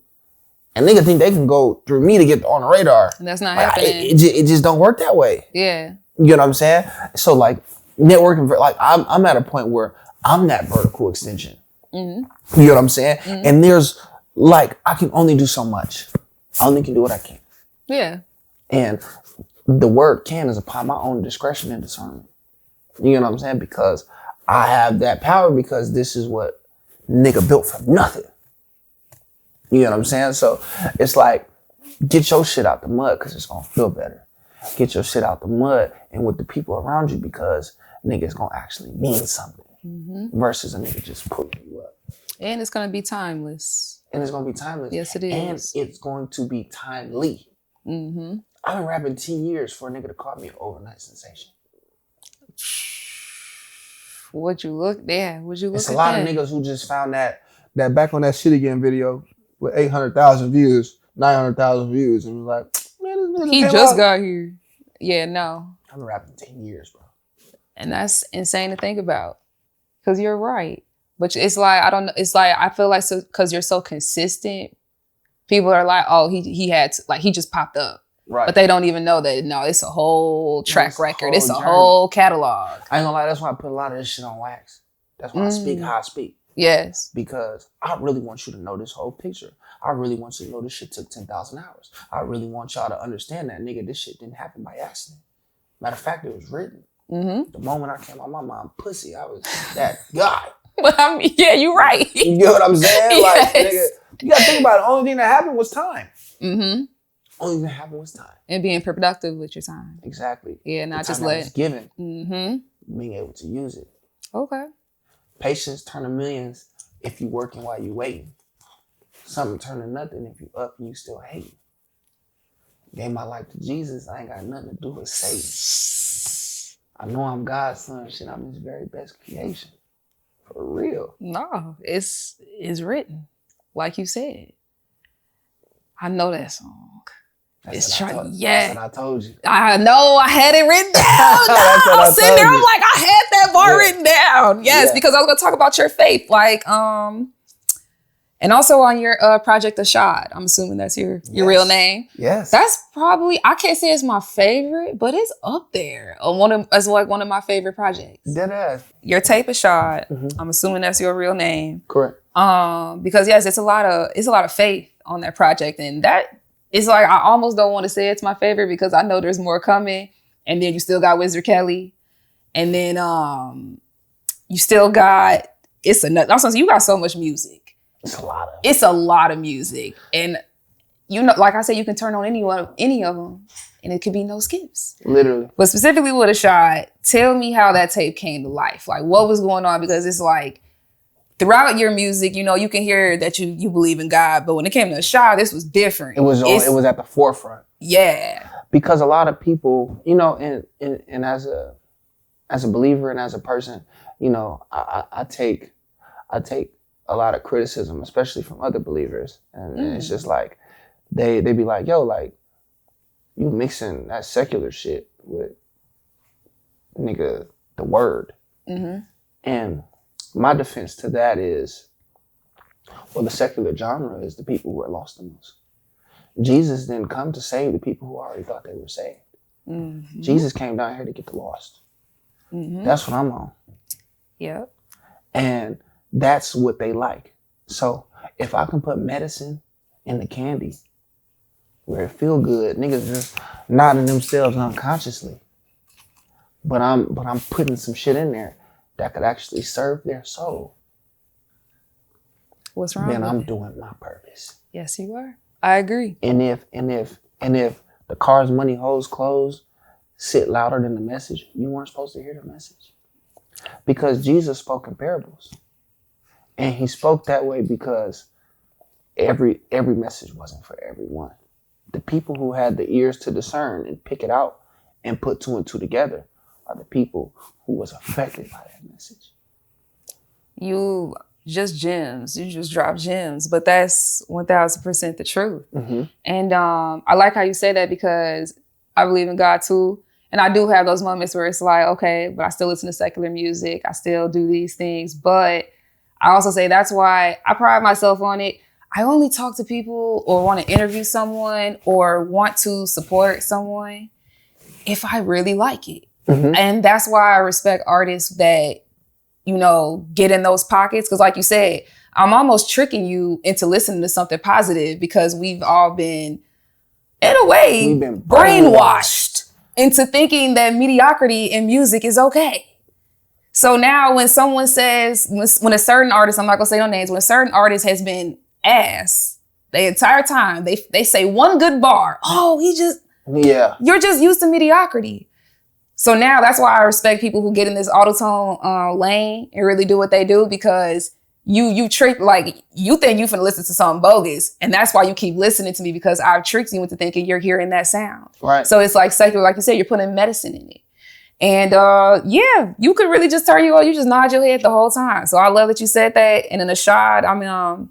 And niggas think they can go through me to get on the radar. And that's not like, happening. It just don't work that way. Yeah. You know what I'm saying? So, like, networking, like, I'm at a point where I'm that vertical extension. Mm-hmm. You know what I'm saying? Mm-hmm. And there's, like, I can only do so much. I only can do what I can. Yeah. And the word can is upon my own discretion and discernment. You know what I'm saying? Because I have that power because this is what nigga built from nothing. You know what I'm saying? So it's like, get your shit out the mud because it's going to feel better. Get your shit out the mud and with the people around you because nigga it's going to actually mean something versus a nigga just pulling you up. And it's going to be timeless. And it's going to be timeless. Yes, it is. And it's going to be timely. Mm-hmm. I've been rapping 10 years for a nigga to call me an overnight sensation. Would you look there? Would you look It's a lot of niggas who just found that Back on That Shit Again video with 800,000 views, 900,000 views, and was like, man, this he just got here. Yeah, no. I've been rapping 10 years, bro. And that's insane to think about. Because you're right. But it's like, I don't know. It's like, I feel like because you're so consistent, people are like, oh, he had to, like, he just popped up. Right. But they don't even know that, no, it's a whole track record. It's a whole catalog. I ain't gonna lie, that's why I put a lot of this shit on wax. That's why I speak how I speak. Yes. Because I really want you to know this whole picture. I really want you to know this shit took 10,000 hours. I really want y'all to understand that, nigga, this shit didn't happen by accident. Matter of fact, it was written. Mm-hmm. The moment I came out my mom pussy, I was that guy. But I mean, yeah, you're right. You get what I'm saying? Yes. Like, nigga, you gotta think about it. The only thing that happened was time. Mm-hmm. Only thing that happened was time. And being productive with your time. Exactly. Yeah, not just letting. Given. Mm-hmm. Being able to use it. Okay. Patience turn to millions if you working while you waiting. Something turn to nothing if you up and you still hating. Gave my life to Jesus. I ain't got nothing to do with Satan. I know I'm God's son. Shit, I'm his very best creation. For real. No, it's written. Like you said. I know that song. That's what I told you. I know. I had it written down. I was sitting there. I'm like, I had that bar written down. Yes, because I was going to talk about your faith. Like, and also on your project, The Shot. I'm assuming that's your real name. Yes. That's probably, I can't say it's my favorite, but it's up there. As like one of my favorite projects. Deadass. Your tape is Shot. Mm-hmm. I'm assuming that's your real name. Correct. Because yes, it's a lot of faith on that project, and that it's like I almost don't want to say it's my favorite because I know there's more coming, and then you still got Wizard Kelly, and then you still got it's another. You got so much music. It's a lot of music, and you know, like I said, you can turn on any of them, and it could be no skips. Literally. But specifically with A Shot, tell me how that tape came to life. Like what was going on, because it's like. Throughout your music, you know, you can hear that you believe in God, but when it came to A Shot, this was different. It was at the forefront. Yeah. Because a lot of people, you know, and as a believer and as a person, you know, I take a lot of criticism, especially from other believers, and it's just like they be like, yo, like you mixing that secular shit with nigga the word, and my defense to that is Well, the secular genre is the people who are lost the most. Jesus didn't come to save the people who already thought they were saved. Mm-hmm. Jesus came down here to get the lost. Mm-hmm. That's what I'm on. Yep. And that's what they like. So if I can put medicine in the candy where it feel good, niggas just nodding themselves unconsciously. But I'm putting some shit in there that could actually serve their soul. What's wrong? Then I'm doing my purpose. Yes, you are. I agree. And if the cars, money, hoes, clothes sit louder than the message, you weren't supposed to hear the message. Because Jesus spoke in parables. And he spoke that way because every message wasn't for everyone. The people who had the ears to discern and pick it out and put two and two together are the people who was affected by that message. You just gems. You just drop gems. But that's 1,000% the truth. Mm-hmm. And I like how you say that because I believe in God too. And I do have those moments where it's like, okay, but I still listen to secular music. I still do these things. But I also say that's why I pride myself on it. I only talk to people or want to interview someone or want to support someone if I really like it. Mm-hmm. And that's why I respect artists that, you know, get in those pockets. Because like you said, I'm almost tricking you into listening to something positive because we've all been, in a way, brainwashed into thinking that mediocrity in music is okay. So now when someone says, when a certain artist, I'm not going to say no names, when a certain artist has been ass the entire time, they say one good bar. Oh, you're just used to mediocrity. So now that's why I respect people who get in this autotune lane and really do what they do because you trick, like you think you finna listen to something bogus. And that's why you keep listening to me because I've tricked you into thinking you're hearing that sound. Right. So it's like secular, like you said, you're putting medicine in it. And yeah, you could really just turn you just nod your head the whole time. So I love that you said that. And in the Shaud, I mean,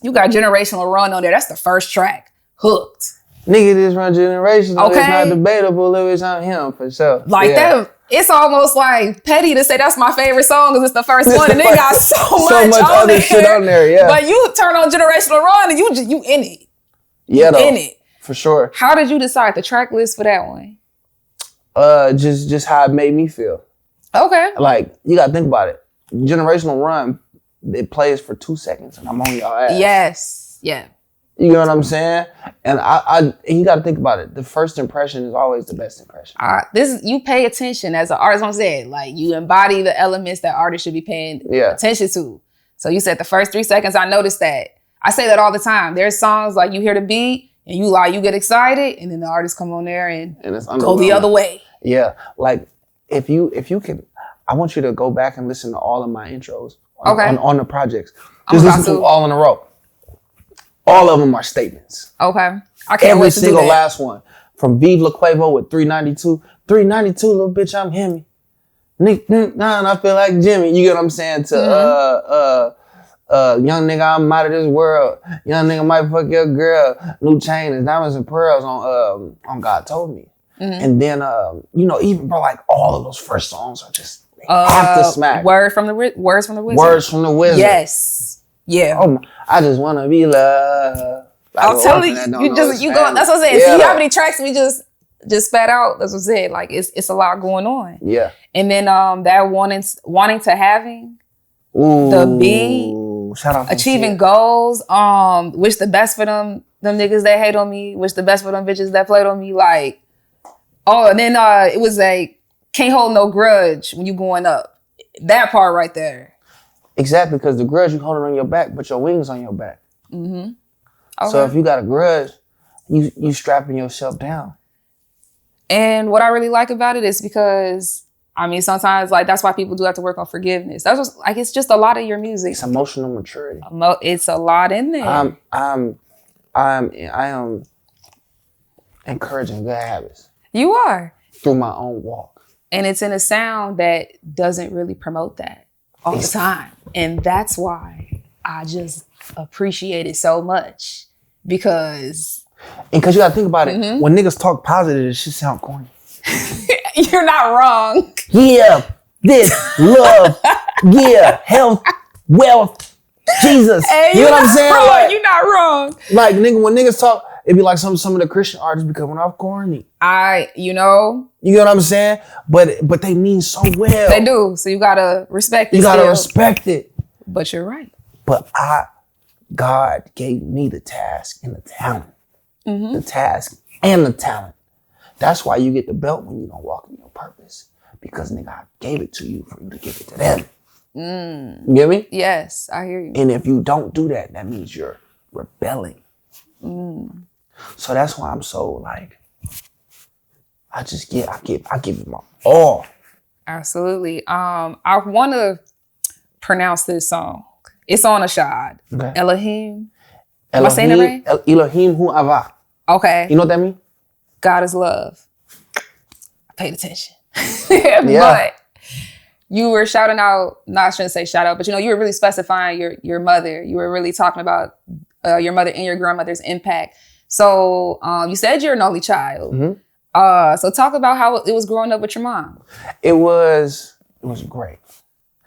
you got Generational Run on there. That's the first track. Hooked. Nigga, this run generational. Okay. It's not debatable if it's on him for sure. Like that. It's almost like petty to say that's my favorite song because it's the first one and it got so much other there. Shit on there, yeah. But you turn on Generational Run and you in it. Yeah, though. In it. For sure. How did you decide the track list for that one? Just how it made me feel. Okay. Like, you gotta think about it. Generational Run, it plays for 2 seconds and I'm on y'all ass. Yes. Yeah. You know what I'm saying? And and you got to think about it. The first impression is always the best impression. You pay attention as an artist. I'm saying, like you embody the elements that artists should be paying attention to. So you said the first 3 seconds. I noticed that. I say that all the time. There's songs like you hear the beat and you get excited, and then the artists come on there and it's go the other way. Yeah, like if you can, I want you to go back and listen to all of my intros on the projects. Just listen to them all in a row. All of them are statements. Okay. I can't Every wait to single do that. last one. From Vive La Quavo with 392. 392, little bitch, I'm Hemi. Nah, and I feel like Jimmy. You get what I'm saying? To young nigga, I'm out of this world. Young nigga might fuck your girl. New chain and diamonds and pearls on God Told Me. Mm-hmm. And then even bro, like all of those first songs are just have to smack. Words from the Wizard. Words from the Wizard. Yes. Yeah. Oh, I just wanna be loved. I'm telling you, you go. That's what I'm saying. Yeah, see how many tracks we just spat out. That's what I'm saying. Like it's a lot going on. Yeah. And then that wanting to having the beat, shout out achieving goals. Wish the best for them niggas that hate on me. Wish the best for them bitches that played on me. Like, and then it was like can't hold no grudge when you going up. That part right there. Exactly, because the grudge you holding on your back, but your wings on your back. Mm-hmm. Okay. So if you got a grudge, you strapping yourself down. And what I really like about it is because sometimes like that's why people do have to work on forgiveness. That's just like it's just a lot of your music. It's emotional maturity. It's a lot in there. I am encouraging good habits. You are through my own walk, and it's in a sound that doesn't really promote that all the time. And that's why I just appreciate it so much because you gotta think about it. Mm-hmm. When niggas talk positive, it should sound corny. You're not wrong. Yeah, this, love, yeah, health, wealth, Jesus. Hey, you know what I'm saying? Wrong. Like, You're not wrong. Like, nigga, when niggas talk, it'd be like some of the Christian artists be coming off corny. You know what I'm saying? But they mean so well. They do. So you gotta respect it. You gotta respect it. But you're right. But God gave me the task and the talent. The task and the talent. That's why you get the belt when you don't walk in your purpose. Because nigga, I gave it to you for you to give it to them. You get me? Yes, I hear you. And if you don't do that, that means you're rebelling. So that's why I'm so like, I give it my all. Absolutely. I want to pronounce this song. It's on a Shaud. Okay. Elohim. Am I saying it right? Elohim hu ava. Okay. You know what that means? God is love. I paid attention. Yeah. But you were shouting out, I shouldn't say shout out, but you were really specifying your mother. You were really talking about your mother and your grandmother's impact. So you said you're an only child. So talk about how it was growing up with your mom. It was great.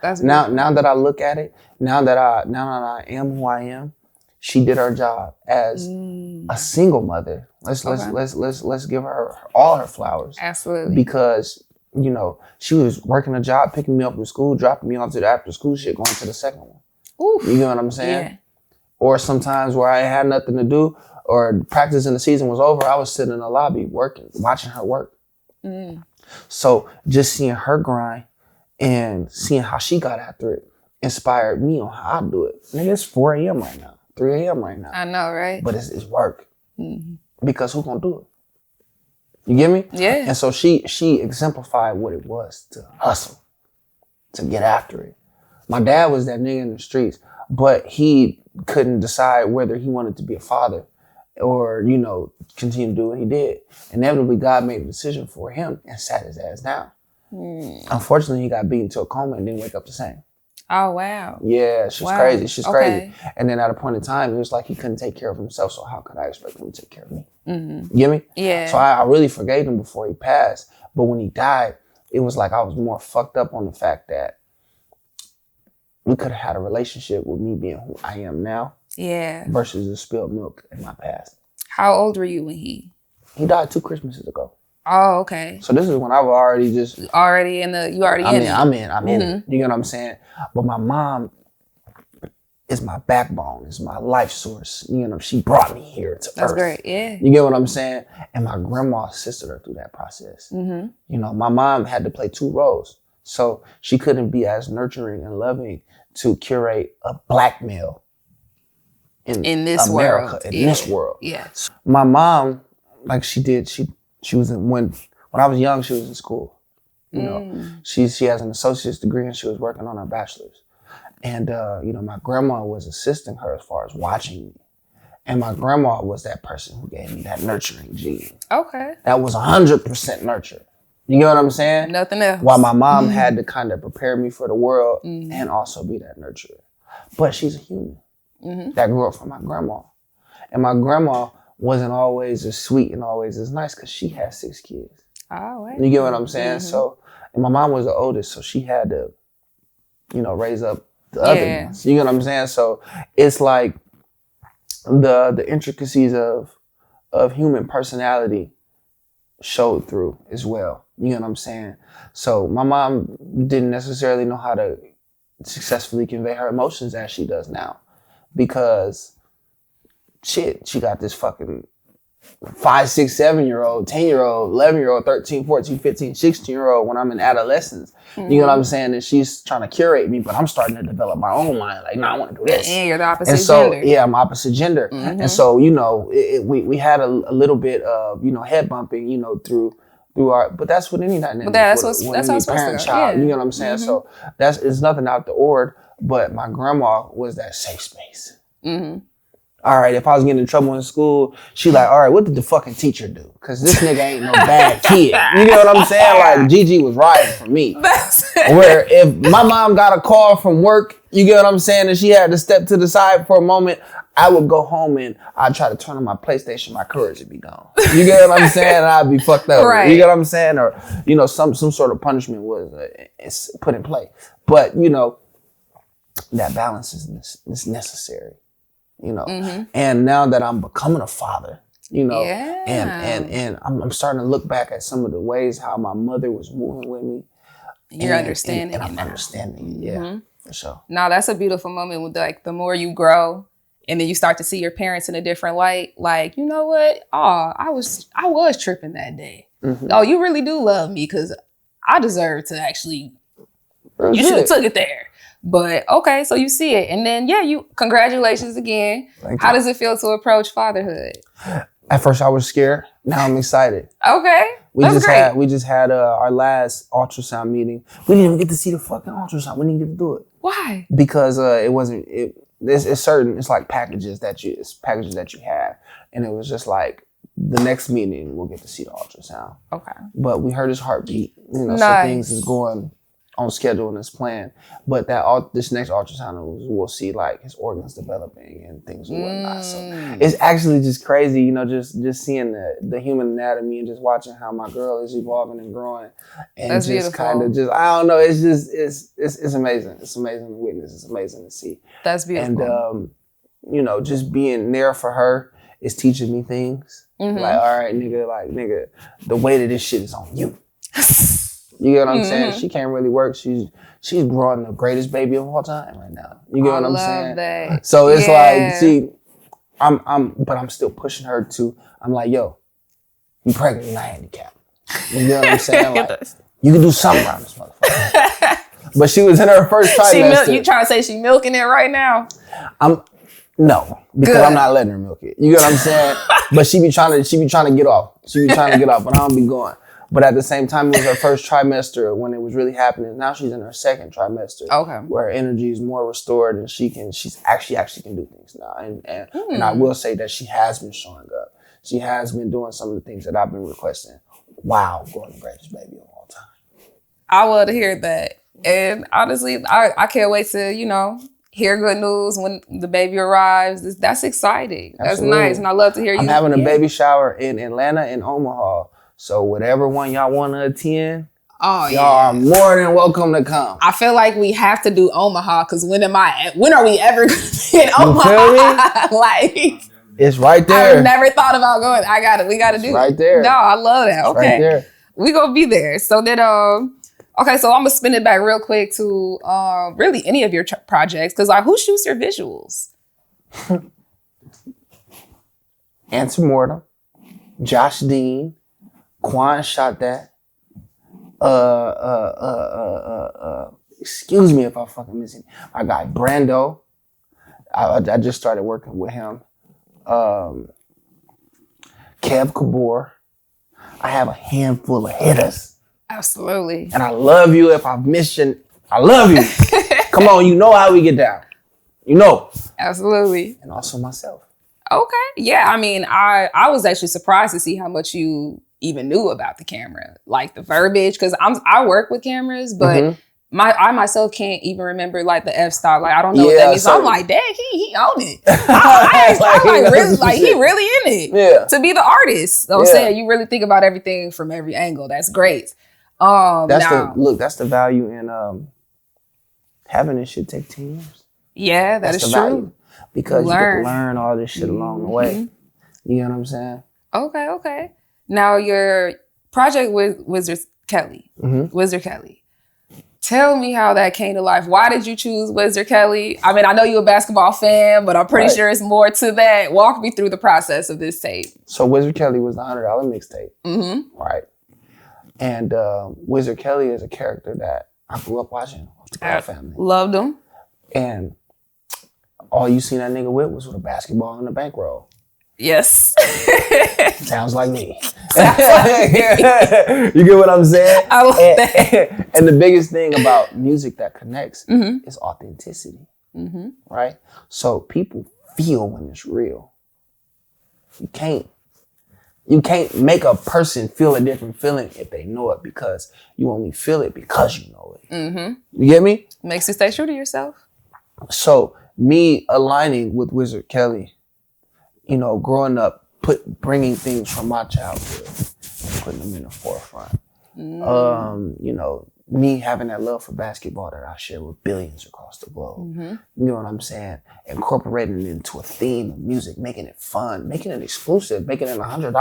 That's now that I look at it, now that I am who I am, she did her job as a single mother. Let's give her all her flowers. Absolutely. Because she was working a job, picking me up from school, dropping me off to the after school shit, going to the second one. Oof. You know what I'm saying? Yeah. Or sometimes where I had nothing to do or practice in the season was over, I was sitting in the lobby working, watching her work. So just seeing her grind and seeing how she got after it inspired me on how I do it. Nigga, it's 4 a.m. right now, 3 a.m. right now. I know, right? But it's work. Because who gonna do it? You get me? Yeah. And so she exemplified what it was to hustle, to get after it. My dad was that nigga in the streets, but he couldn't decide whether he wanted to be a father or, continue to do what he did. Inevitably, God made a decision for him and sat his ass down. Unfortunately, he got beaten to a coma and didn't wake up the same. Oh, wow. Yeah, she's crazy. She's crazy. And then at a point in time, it was like he couldn't take care of himself, so how could I expect him to take care of me? You get me? Yeah. So I really forgave him before he passed. But when he died, it was like I was more fucked up on the fact that we could have had a relationship with me being who I am now. Yeah. Versus the spilled milk in my past. How old were you when he died 2 Christmases ago. Oh, okay. So this is when I've already in it. I'm in it. You know what I'm saying? But my mom is my backbone, is my life source. She brought me here to Earth. That's great, yeah. You get what I'm saying? And my grandma assisted her through that process. My mom had to play 2 roles. So she couldn't be as nurturing and loving to curate a black male in this America, world. In this world. Yeah. So my mom, like she was when I was young, she was in school. She has an associate's degree and she was working on her bachelor's. And my grandma was assisting her as far as watching me. And my grandma was that person who gave me that nurturing gene. Okay. That was 100% nurture. You get what I'm saying? Nothing else. While my mom had to kind of prepare me for the world and also be that nurturer. But she's a human that grew up from my grandma. And my grandma wasn't always as sweet and always as nice because she had 6 kids. Oh, wait. You get what I'm saying? So, and my mom was the oldest, so she had to, raise up the other ones. You get what I'm saying? So it's like the intricacies of human personality showed through as well. You know what I'm saying? So my mom didn't necessarily know how to successfully convey her emotions as she does now. Because she got this fucking 5, 6, 7-year-old, 10-year-old, 11-year-old, 13, 14, 15, 16-year-old when I'm in adolescence. You know what I'm saying? And she's trying to curate me, but I'm starting to develop my own mind. Like, I want to do this. And you're the opposite gender. Yeah, I'm opposite gender. And so, we had a little bit of, head bumping, through our, but that's what any dynamic. But that's what's parent child. You know what I'm saying? So it's nothing out the order, but my grandma was that safe space. All right, if I was getting in trouble in school, she like, all right, what did the fucking teacher do? Because this nigga ain't no bad kid. You know what I'm saying? Like, Gigi was riding for me. Where if my mom got a call from work, you get what I'm saying, and she had to step to the side for a moment, I would go home and I'd try to turn on my PlayStation, my courage would be gone. You get what I'm saying? And I'd be fucked up. Right. You get what I'm saying? Or, some sort of punishment was put in play. But, that balance is necessary, you know. And now that I'm becoming a father, you know, and I'm starting to look back at some of the ways how my mother was moving with me. You're understanding and it I'm now. understanding it, for sure. No, that's a beautiful moment with like the more you grow and then you start to see your parents in a different light. Like, you know what? Oh, I was tripping that day. Oh, you really do love me because I deserve to actually, you should have took it there. But okay, so you see it. And then, congratulations again. How does it feel to approach fatherhood? At first I was scared. Now I'm excited. Okay. We just had our last ultrasound meeting. We didn't even get to see the fucking ultrasound. We didn't get to do it. Why? Because it's certain, it's like packages that you have. And it was just like, the next meeting we'll get to see the ultrasound. Okay. But we heard his heartbeat, you know, so things is going on schedule and as planned. But this next ultrasound we'll see like his organs developing and things and whatnot. So it's actually just crazy, you know, just seeing the human anatomy and just watching how my girl is evolving and growing. And that's just kind of just, I don't know, it's just it's amazing. It's amazing to witness. It's amazing to see. That's beautiful. And you know, just being there for her is teaching me things. Like, all right, nigga, the weight of this shit is on you. You get what I'm saying? She can't really work. She's growing the greatest baby of all time right now. You get what I'm saying? That. So it's like, see, but I'm still pushing her to. I'm like, yo, you pregnant, you're not handicapped. You get what I'm saying? Like, you can do something around this motherfucker. But she was in her first trimester. You trying to say she milking it right now? No, because I'm not letting her milk it. You get what I'm saying? But she be trying to get off. She be trying to get off, but I don't be going. But at the same time, it was her first trimester when it was really happening. Now she's in her second trimester. Okay. Where her energy is more restored and she's actually can do things now. And I will say that she has been showing up. She has been doing some of the things that I've been requesting. Wow, growing the greatest baby of all time. I love to hear that. And honestly, I can't wait to, you know, hear good news when the baby arrives. That's exciting. Absolutely. That's nice. And I love to hear you. I'm having a baby shower in Atlanta and Omaha. So whatever one y'all want to attend, y'all are more than welcome to come. I feel like we have to do Omaha because when are we ever going to be in Omaha? Like, it's right there. I've never thought about going. We got to do it. Right there. No, I love that. It's okay. Right there. We going to be there. So then, okay, so I'm going to spin it back real quick to really any of your projects. Because who shoots your visuals? Answer Mortem, Josh Dean, Quan shot that. Excuse me if I fucking miss it. I got Brando. I just started working with him. Kev Kabor. I have a handful of hitters. Absolutely. And I love you if I've missed you. I love you. Come on, you know how we get down. You know. Absolutely. And also myself. Okay. Yeah, I mean, I was actually surprised to see how much you even knew about the camera, like the verbiage, because I work with cameras, but I myself can't even remember like the f-stop. Like I don't know what that means. So I'm like, dang, he own it. He really in it. Yeah. To be the artist. So I'm saying you really think about everything from every angle. That's great. That's the value in having this shit take 10 years. Yeah, that's true. Value. Because you get to learn all this shit along the way. You know what I'm saying? Okay. Now your project with Wizard Kelly. Tell me how that came to life. Why did you choose Wizard Kelly? I mean, I know you're a basketball fan, but I'm pretty sure it's more to that. Walk me through the process of this tape. So Wizard Kelly was the $100 mixtape. Right. And Wizard Kelly is a character that I grew up watching. The Ball Family. Loved him. And all you seen that nigga with was a basketball and a bankroll. Yes. Sounds like me. You get what I'm saying? I love that. And the biggest thing about music that connects is authenticity. Right? So people feel when it's real. You can't make a person feel a different feeling if they know it, because you only feel it because you know it. You get me? Makes you stay true to yourself. So me aligning with Wizard Kelly, you know, growing up, bringing things from my childhood and putting them in the forefront. You know, me having that love for basketball that I share with billions across the globe. Mm-hmm. You know what I'm saying? Incorporating it into a theme of music, making it fun, making it exclusive, making it $100,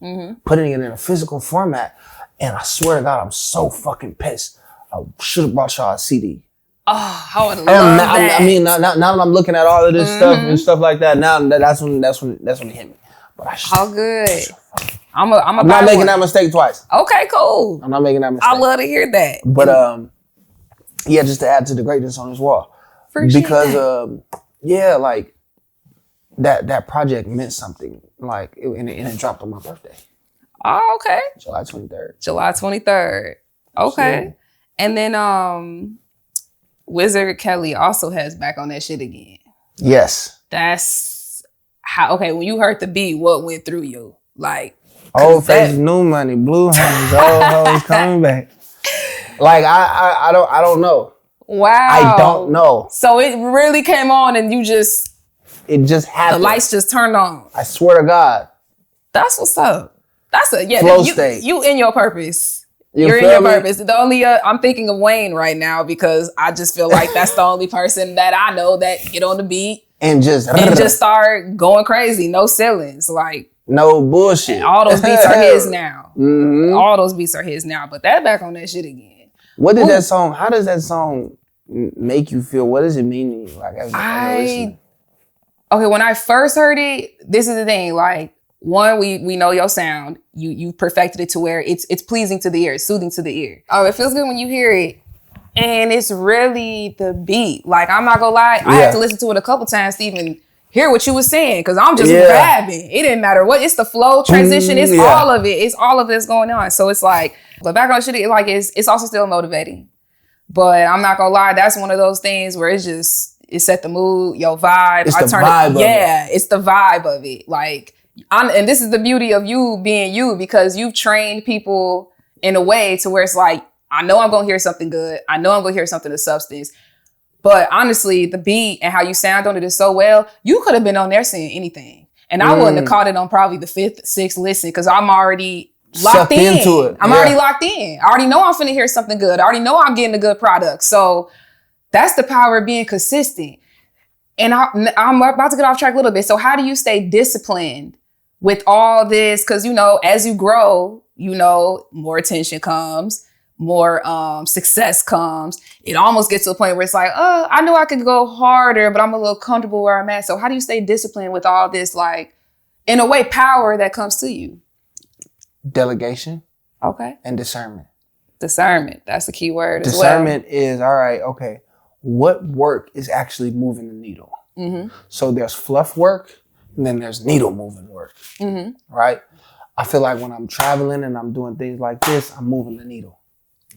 Mm-hmm. putting it in a physical format. And I swear to God, I'm so fucking pissed. I should have bought y'all a CD. Oh, I would love that. I mean, now that I'm looking at all of this stuff and stuff like that, now that's when it hit me. But How good. I'm not making that mistake twice. Okay, cool. I'm not making that mistake. I love to hear that. But yeah, just to add to the greatness on this wall. Appreciate because that. yeah, like that project meant something. Like and it dropped on my birthday. Oh, okay. July 23rd. July 23rd. Okay. So, and then Wizard Kelly also has Back on That Shit Again. yes. That's how, okay, when you heard the beat, what went through you? Like, old faces, new money, blue hoes, old hoes coming back. Like I don't know. Wow. I don't know. So it really came on and it just happened. The lights just turned on. I swear to God. That's what's up. That's Flow state. You in your purpose. You're in your purpose. The only I'm thinking of Wayne right now because I just feel like that's the only person that I know that get on the beat and just start going crazy. No ceilings. Like no bullshit. All those beats are his now. Mm-hmm. All those beats are his now. But that Back on That Shit Again. What did that song? How does that song make you feel? What does it mean to you? Like as a listener? Okay, when I first heard it, this is the thing. Like one, we know your sound. You perfected it to where it's pleasing to the ear, it's soothing to the ear. Oh, it feels good when you hear it. And it's really the beat. Like I'm not gonna lie, I had to listen to it a couple times to even hear what you was saying because I'm just vibing. It didn't matter what. It's the flow, transition. It's all of it. It's all of this going on. So it's like, but Back on Shit, like it's also still motivating. But I'm not gonna lie, that's one of those things where it set the mood, your vibe. It's the vibe of it. It's the vibe of it. Like, and this is the beauty of you being you because you've trained people in a way to where it's like, I know I'm gonna hear something good. I know I'm gonna hear something of substance. But honestly, the beat and how you sound on it is so well, you could have been on there saying anything. And I wouldn't have caught it on probably the 5th, 6th listen because I'm already locked into it. I'm already locked in. I already know I'm finna hear something good. I already know I'm getting a good product. So that's the power of being consistent. And I'm about to get off track a little bit. So how do you stay disciplined with all this? Because, as you grow, more attention comes. More success comes. It almost gets to a point where it's like, I know I could go harder, but I'm a little comfortable where I'm at. So how do you stay disciplined with all this, like, in a way, power that comes to you? Delegation. Okay. And discernment. Discernment. That's the key word as well. Discernment is, all right, okay, what work is actually moving the needle? Mm-hmm. So there's fluff work, and then there's needle moving work, right? I feel like when I'm traveling and I'm doing things like this, I'm moving the needle.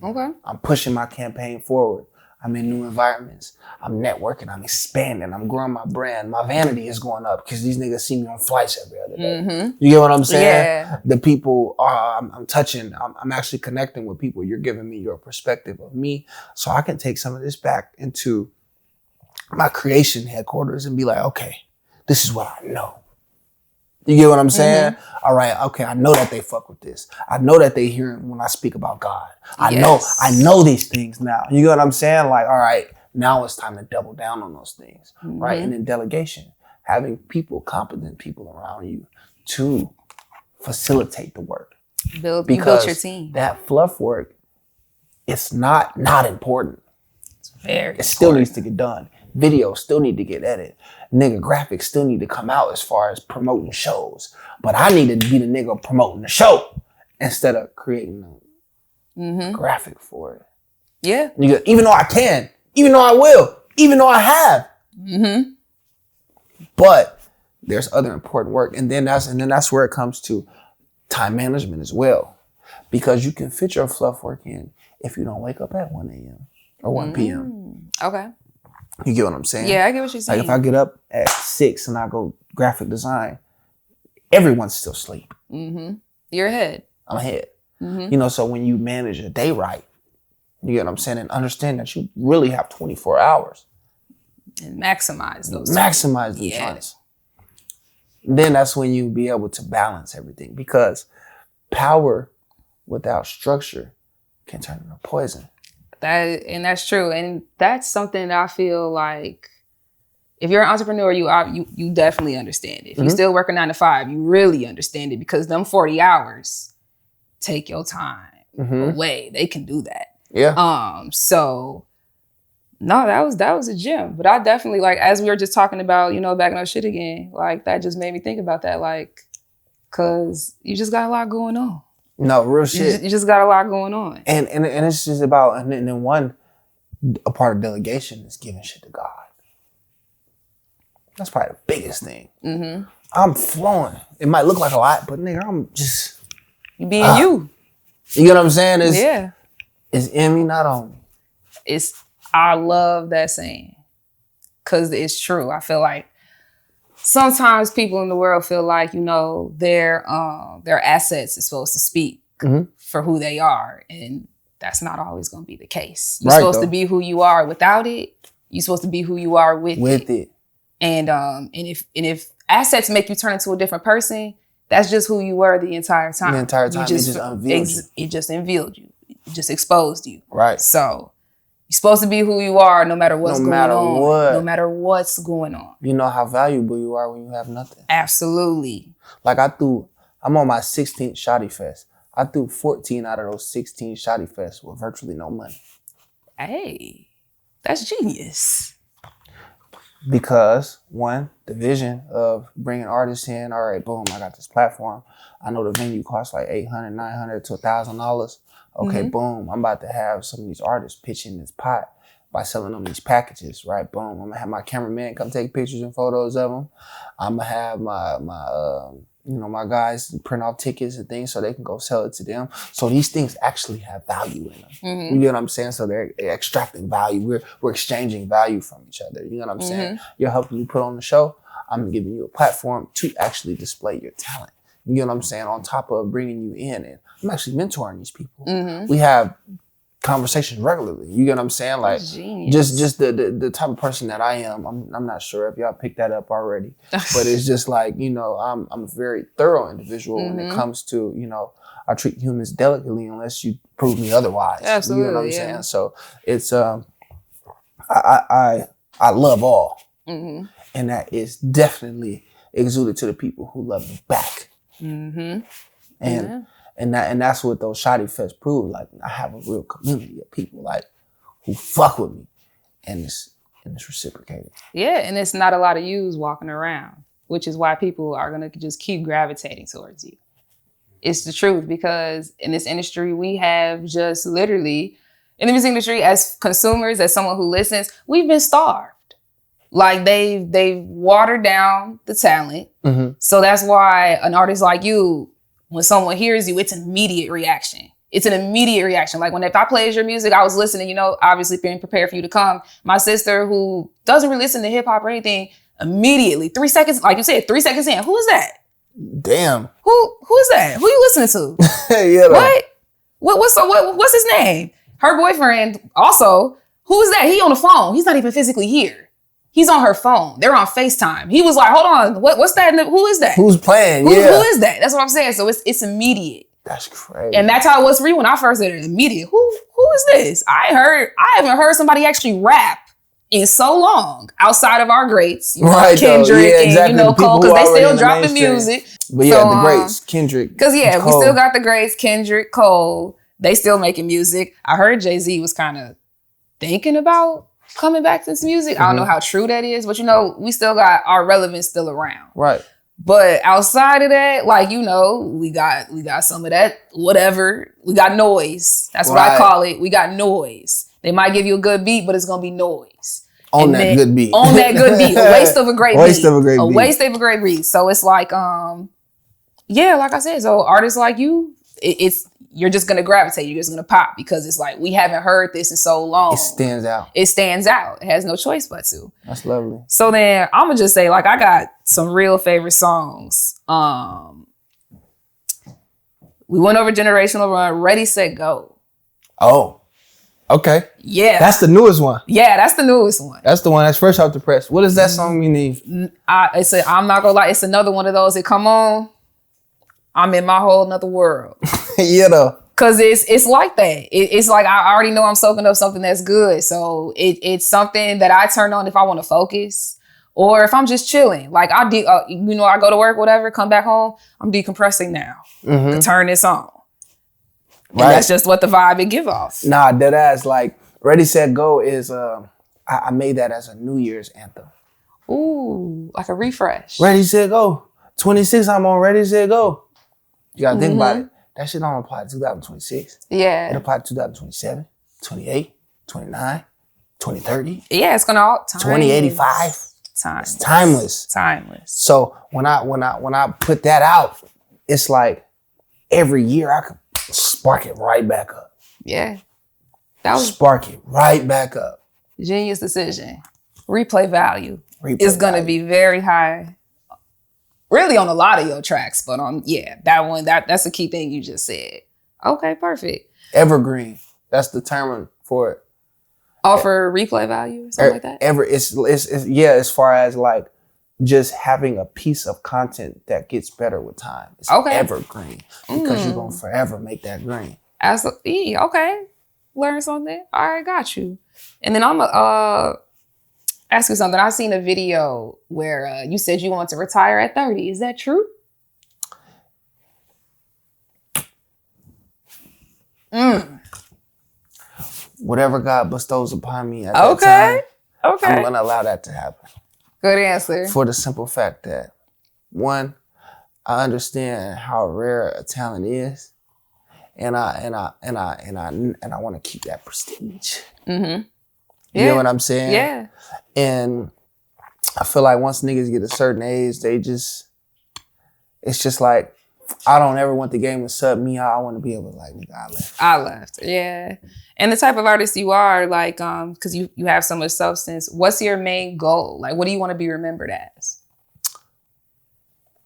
Okay. I'm pushing my campaign forward. I'm in new environments. I'm networking. I'm expanding. I'm growing my brand. My vanity is going up because these niggas see me on flights every other day. Mm-hmm. You get what I'm saying? Yeah. The people I'm touching. I'm actually connecting with people. You're giving me your perspective of me, so I can take some of this back into my creation headquarters and be like, okay, this is what I know. You get what I'm saying? Mm-hmm. All right, okay, I know that they fuck with this. I know that they hear when I speak about God. I know these things now. You get what I'm saying? Like, all right, now it's time to double down on those things, right? And then delegation, having competent people around you to facilitate the work. You build your team. That fluff work, it's not important. It still needs to get done. Videos still need to get edited. Nigga, graphics still need to come out as far as promoting shows. But I need to be the nigga promoting the show instead of creating a graphic for it. Yeah. Even though I can, even though I will, even though I have. Mm-hmm. But there's other important work. And then that's where it comes to time management as well. Because you can fit your fluff work in if you don't wake up at 1 a.m. or 1 p.m. Okay. You get what I'm saying? Yeah, I get what you're saying. Like if I get up at 6 and I go graphic design, everyone's still asleep. Mm-hmm. You're ahead. I'm ahead. Mm-hmm. So when you manage your day right, you get what I'm saying? And understand that you really have 24 hours. And maximize those times. Then that's when you be able to balance everything. Because power without structure can turn into poison. That's true. And that's something that I feel like if you're an entrepreneur, you definitely understand it. If you're still working 9 to 5, you really understand it because them 40 hours take your time away. They can do that. Yeah. So no, that was a gem. But I definitely, like, as we were just talking about, backing up shit again, like, that just made me think about that, like, cause you just got a lot going on. No, real shit. You just got a lot going on. And it's just about, and then a part of delegation is giving shit to God. That's probably the biggest thing. Mm-hmm. I'm flowing. It might look like a lot, but nigga, I'm just... You being you. You get what I'm saying? It's in me, not on me. I love that saying. Because it's true. I feel like sometimes people in the world feel like, their assets is supposed to speak for who they are. And that's not always going to be the case. You're supposed to be who you are without it. You're supposed to be who you are with it. And if assets make you turn into a different person, that's just who you were the entire time. The entire time, it just unveiled you. It just unveiled you. It just exposed you. Right. So you're supposed to be who you are no matter what's going on. No matter what's going on. You know how valuable you are when you have nothing. Absolutely. Like I'm on my 16th Shaudie Fest. I threw 14 out of those 16 Shaudie Fests with virtually no money. Hey, that's genius. Because, one, the vision of bringing artists in, all right, boom, I got this platform. I know the venue costs like $800, $900 to $1,000. Okay, boom, I'm about to have some of these artists pitch in this pot by selling them these packages, right? Boom, I'm gonna have my cameraman come take pictures and photos of them. I'm gonna have my guys print off tickets and things so they can go sell it to them. So these things actually have value in them. You get what I'm saying? So they're extracting value. We're exchanging value from each other. You know what I'm saying? You're helping me put on the show. I'm giving you a platform to actually display your talent. You get what I'm saying? On top of bringing you in, and I'm actually mentoring these people. We have conversations regularly. You get what I'm saying? Like just the type of person that I am. I'm not sure if y'all picked that up already, but it's just like, I'm a very thorough individual when it comes to, I treat humans delicately unless you prove me otherwise. Absolutely. You know what I'm saying? So it's I love all. And that is definitely exuded to the people who love me back. And that's what those Shaudie Fests prove. Like, I have a real community of people like who fuck with me, and it's reciprocated. Yeah, and it's not a lot of yous walking around, which is why people are gonna just keep gravitating towards you. It's the truth, because in this industry, we have just literally, in the music industry, as consumers, as someone who listens, we've been starved. Like, they've watered down the talent. So that's why an artist like you, when someone hears you, it's an immediate reaction. It's an immediate reaction. Like, if I plays your music, I was listening, obviously being prepared for you to come. My sister, who doesn't really listen to hip hop or anything, immediately, 3 seconds, like you said, 3 seconds in, who is that? Damn. Who is that? Who you listening to? Yeah. What's his name? Her boyfriend also, who is that? He on the phone. He's not even physically here. He's on her phone. They're on FaceTime. He was like, hold on, what's that? Who is that? Who's playing? Who is that? That's what I'm saying. So it's immediate. That's crazy. And that's how it was for you when I first did it. Immediate. Who is this? I haven't heard somebody actually rap in so long outside of our greats. Right, Kendrick exactly. and Cole, because they still dropping music. But yeah, the greats, Kendrick. Because we still got the greats, Kendrick, Cole. They still making music. I heard Jay-Z was kind of thinking about coming back to this music. I don't know how true that is, but we still got our relevance still around. Right. But outside of that, we got some of that, whatever. We got noise. That's what I call it. We got noise. They might give you a good beat, but it's gonna be noise. On that good beat. A waste of a great beat. A waste of a great beat. So it's like, like I said, so artists like you, you're just going to gravitate. You're just going to pop, because it's like, we haven't heard this in so long. It stands out. It has no choice but to. That's lovely. So then I'm going to just say, I got some real favorite songs. We went over Generational Run, Ready, Set, Go. Oh, okay. Yeah. That's the newest one. Yeah, that's the newest one. That's the one that's fresh off the press. What does that song mean? I'm not going to lie. It's another one of those that come on. I'm in my whole nother world. Yeah, though. Cause it's like that. It's like I already know I'm soaking up something that's good. So it's something that I turn on if I want to focus or if I'm just chilling. Like I go to work, whatever, come back home, I'm decompressing now. To turn this on. And that's just what the vibe it give off. Nah, dead ass. Like Ready Set Go is I made that as a New Year's anthem. Ooh, like a refresh. Ready Set Go. 26, I'm on Ready Set Go. You gotta think about it. That shit don't apply to 2026. Yeah. It applies to 2027, 28, 29, 2030. Yeah, it's gonna all 2085. Timeless. It's timeless. Timeless. So when I put that out, it's like every year I could spark it right back up. Yeah. That was spark it right back up. Genius decision. Replay value is gonna be very high. Really on a lot of your tracks, but that one, that's a key thing you just said. Okay, perfect. Evergreen. That's the term for it. Offer replay value or something like that? As far as like just having a piece of content that gets better with time. It's evergreen because you're going to forever make that green. Absolutely. Okay. Learn something. All right, got you. And then I'm going to ask you something. I've seen a video where you said you want to retire at 30. Is that true? Whatever God bestows upon me at that time, I'm going to allow that to happen. Good answer. For the simple fact that, one, I understand how rare a talent is, and I want to keep that prestige. Mm-hmm. You know what I'm saying? Yeah. And I feel like once niggas get a certain age, it's just like, I don't ever want the game to sub me out. I want to be able to like, nigga, I left. Yeah. And the type of artist you are, like, because you have so much substance, what's your main goal? Like, what do you want to be remembered as?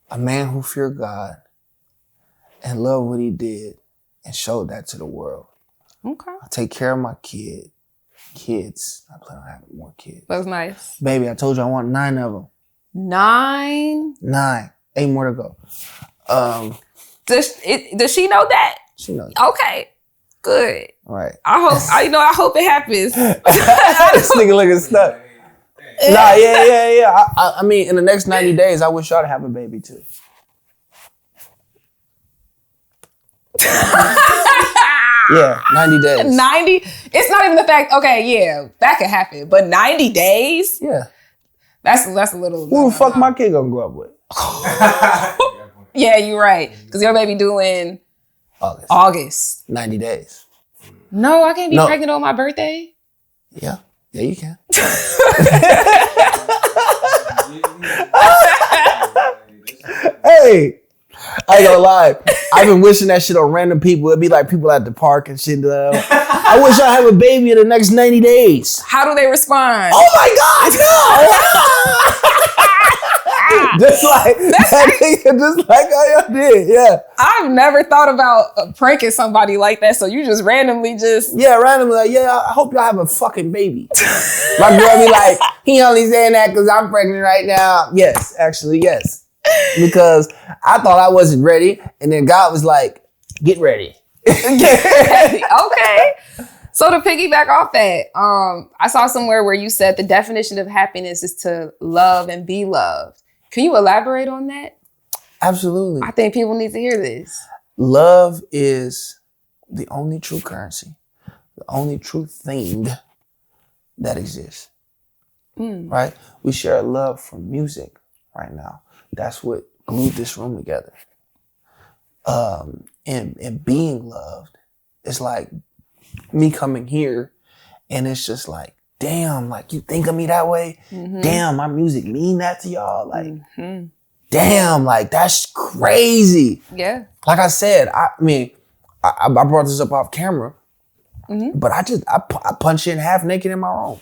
A man who feared God and loved what he did and showed that to the world. Okay. I take care of my kids. I plan on having more kids. That's nice. Baby, I told you I want 9 of them. 9? 9. 8 more to go. Does she know that? She knows. Okay. Good. All right. I hope it happens. This nigga looking stuck. Nah, yeah. I mean, in the next 90 days, I wish y'all to have a baby too. Yeah, 90 days. 90? It's not even the fact, that could happen. But 90 days? Yeah. That's a little... Who the fuck my kid gonna grow up with? Yeah, you're right. Because your baby due in August. 90 days. No, I can't be pregnant on my birthday. Yeah, you can. Hey, I ain't gonna lie. I've been wishing that shit on random people. It'd be like people at the park and shit. I wish I have a baby in the next 90 days. How do they respond? Oh my God, no! just like how y'all did, yeah. I've never thought about pranking somebody like that. So you just randomly randomly like, I hope y'all have a fucking baby. My girl be like, he only saying that because I'm pregnant right now. Yes, actually, yes. Because I thought I wasn't ready, and then God was like, get ready. Okay. So to piggyback off that, I saw somewhere where you said the definition of happiness is to love and be loved. Can you elaborate on that? Absolutely. I think people need to hear this. Love is the only true currency, the only true thing that exists. Right? We share a love for music right now. That's what glued this room together. And being loved, it's like me coming here and it's just like, damn, like you think of me that way? Mm-hmm. Damn, my music mean that to y'all? Like, damn, like that's crazy. Yeah. Like I said, I brought this up off camera, but I punch in half naked in my room.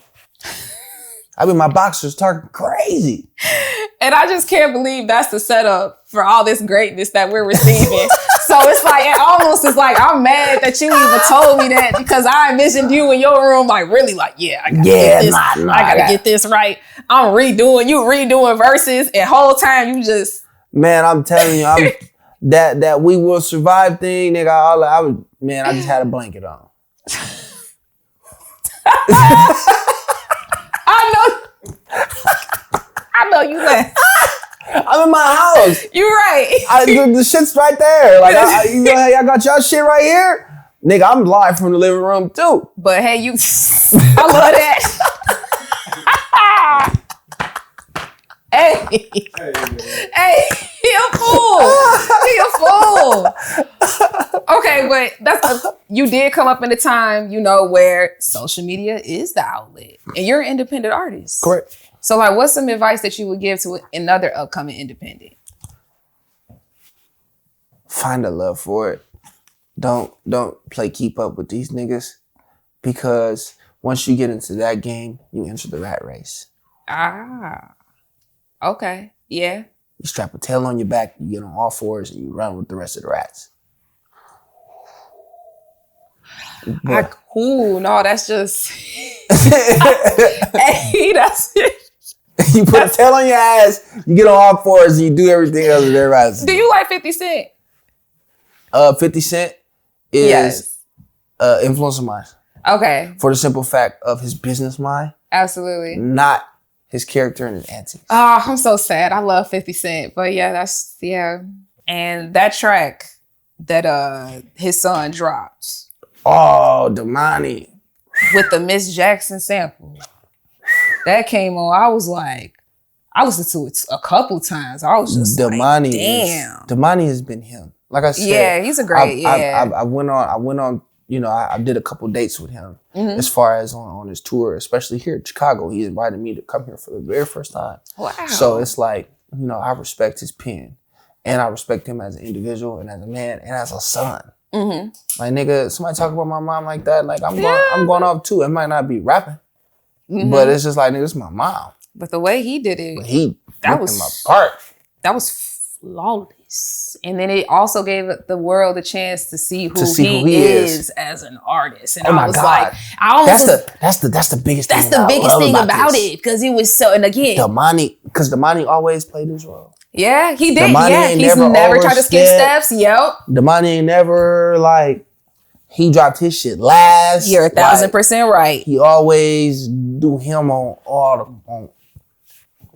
I mean, my boxers talking crazy. And I just can't believe that's the setup for all this greatness that we're receiving. So it's like, it almost is like, I'm mad that you even told me that because I envisioned you in your room, like really like, I gotta get this right. I'm redoing verses and whole time you just. Man, I'm telling you, that we will survive thing, nigga, I just had a blanket on. I know you left. I'm in my house. You're right. The shit's right there. Like, I got y'all shit right here. Nigga, I'm live from the living room too. But hey, I love that. Hey, he a fool. He a fool. Okay, but you did come up in a time, where social media is the outlet, and you're an independent artist. Correct. So, like, what's some advice that you would give to another upcoming independent? Find a love for it. Don't play keep up with these niggas, because once you get into that game, you enter the rat race. Okay. Yeah. You strap a tail on your back, you get on all fours, and you run with the rest of the rats. No, that's just. Hey, that's it. You put a tail on your ass, you get on all fours, and you do everything else with their rats. Do you like 50 Cent? 50 Cent is influence of mine. Okay. For the simple fact of his business mind. Absolutely. Not his character and his antics. Oh, I'm so sad. I love 50 Cent. But yeah. And that track that his son drops. Oh, Domani. With the Miss Jackson sample. That came on. I was like, I listened to it a couple times. I was just Domani, like, damn. Domani has been him. Like I said. Yeah, he's a great, I went on, I did a couple dates with him as far as on his tour, especially here in Chicago. He invited me to come here for the very first time. Wow. So it's like, I respect his pen, and I respect him as an individual and as a man and as a son. Mm-hmm. Like, nigga, somebody talk about my mom like that, like I'm going off too. It might not be rapping, but it's just like, nigga, it's my mom. But the way he did it, that was my part. That was flawless. And then it also gave the world a chance to see who he is as an artist. And I was God. Like, that's the biggest thing. That's the biggest thing about it, because it was so. And again, Domani always played his role. Yeah, he did. Domani He's never tried to skip steps. Yep. Domani ain't never he dropped his shit last. You're 1,000% right. He always do him on all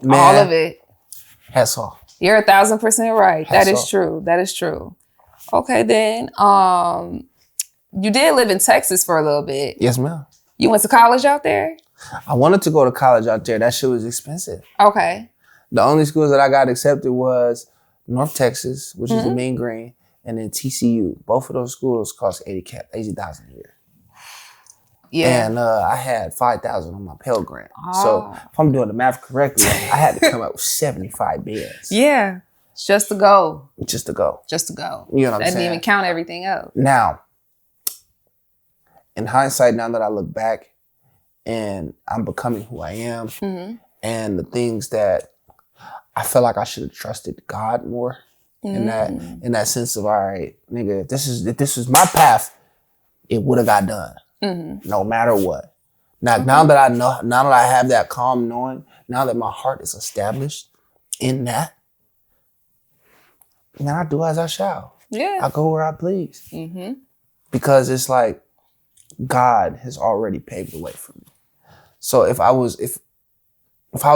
of it. That's all. You're 1,000% right. That is true. That is true. Okay, then. You did live in Texas for a little bit. Yes, ma'am. You went to college out there? I wanted to go to college out there. That shit was expensive. Okay. The only schools that I got accepted was North Texas, which is the main green, and then TCU. Both of those schools cost $80,000 a year. Yeah. And I had $5,000 on my Pell Grant. Oh. So if I'm doing the math correctly, I had to come up with 75 beds. Yeah. Just to go. Just to go. Just to go. You know what I'm saying? That didn't even count everything else. Now, in hindsight, now that I look back and I'm becoming who I am, and the things that I feel like I should have trusted God more in that sense of, all right, nigga, if this was my path, it would have got done. No matter what. Now that I have that calm knowing, now that my heart is established in that, man, I do as I shall. Yeah. I go where I please. Because it's like God has already paved the way for me. So if I was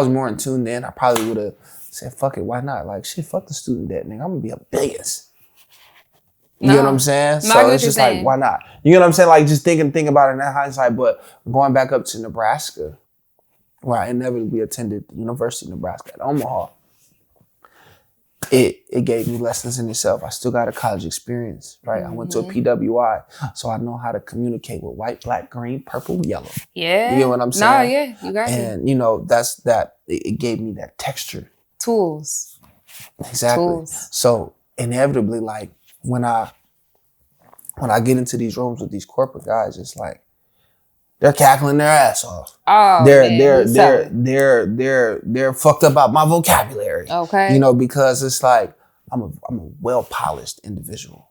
more in tune then, I probably would have said, fuck it, why not? Like, shit, fuck the student debt, nigga. I'm gonna be a billions. You know what I'm saying? So it's just like, why not? You know what I'm saying? Like, just think about it in that hindsight. But going back up to Nebraska, where I inevitably attended the University of Nebraska at Omaha, it gave me lessons in itself. I still got a college experience, right? I went to a PWI, so I know how to communicate with white, black, green, purple, yellow. Yeah. You know what I'm saying? No, yeah, you got it. And, that's that. It gave me that texture. Tools. Exactly. Tools. So inevitably, like, when I get into these rooms with these corporate guys, it's like they're cackling their ass off. Oh, they're fucked up about my vocabulary. Okay. Because it's like I'm a well polished individual.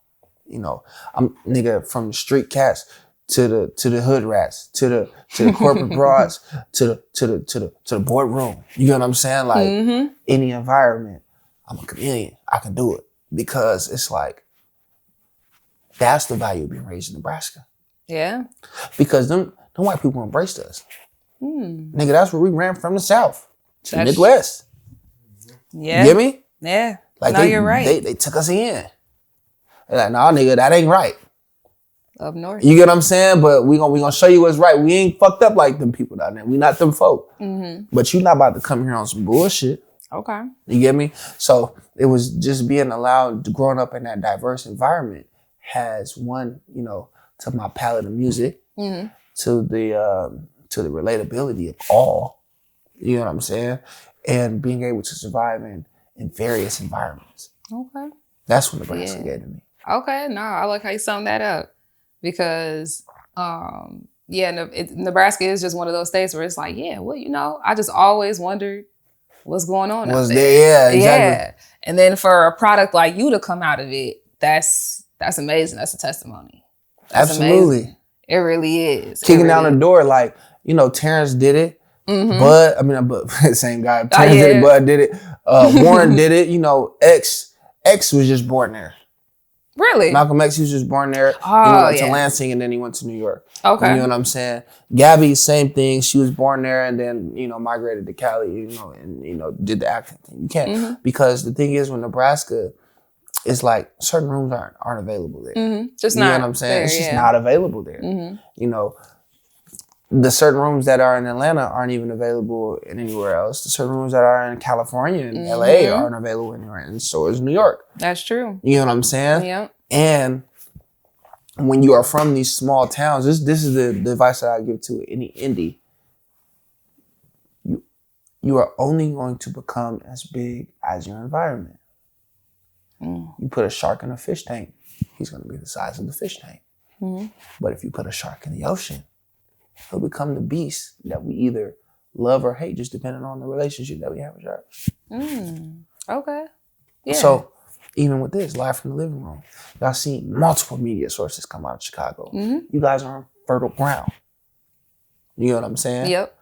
I'm nigga from the street cats to the hood rats to the corporate broads to the boardroom. You know what I'm saying? Like any environment, I'm a chameleon. I can do it. because it's like, that's the value of being raised in Nebraska. Yeah. Because them white people embraced us. Nigga, that's where we ran from the South to the Midwest. Yeah. You get me? Yeah. Like no, you're right. They took us in. They're like, nah, nigga, that ain't right. Up north. You get what I'm saying? But we gonna show you what's right. We ain't fucked up like them people down there. We not them folk. But you not about to come here on some bullshit. Okay. You get me? So it was just being allowed, growing up in that diverse environment has one, you know, to my palette of music, to the relatability of all. You know what I'm saying? And being able to survive in various environments. Okay. That's what Nebraska gave to me. Okay. No, I like how you summed that up. Because, Nebraska is just one of those states where it's like, yeah, well, you know, I just always wondered what's going on out there. Yeah, exactly. Yeah. And then for a product like you to come out of it, that's amazing. That's a testimony. That's Absolutely. Amazing. It really is. Kicking down the door, like, you know, Terrence did it. But same guy. Terrence did it, Bud did it. Warren did it. You know, X was just born there. Really? Malcolm X, he was just born there. Oh, he went to Lansing and then he went to New York. Okay. You know what I'm saying? Gabby, same thing. She was born there and then, you know, migrated to Cali, you know, and, you know, did the acting thing. You can't, because the thing is with Nebraska, it's like certain rooms aren't available there. Just you not know what I'm saying? there, It's just not available there. You know, the certain rooms that are in Atlanta aren't even available in anywhere else. The certain rooms that are in California and LA aren't available anywhere. And so is New York. That's true. You know what I'm saying? Yeah. And when you are from these small towns, this is the advice that I give to any indie. You are only going to become as big as your environment. You put a shark in a fish tank, he's going to be the size of the fish tank. But if you put a shark in the ocean, he'll become the beast that we either love or hate, just depending on the relationship that we have with sharks. Okay. Yeah. So even with this, Live from the Living Room, y'all seen multiple media sources come out of Chicago. You guys are on fertile ground. You know what I'm saying? Yep.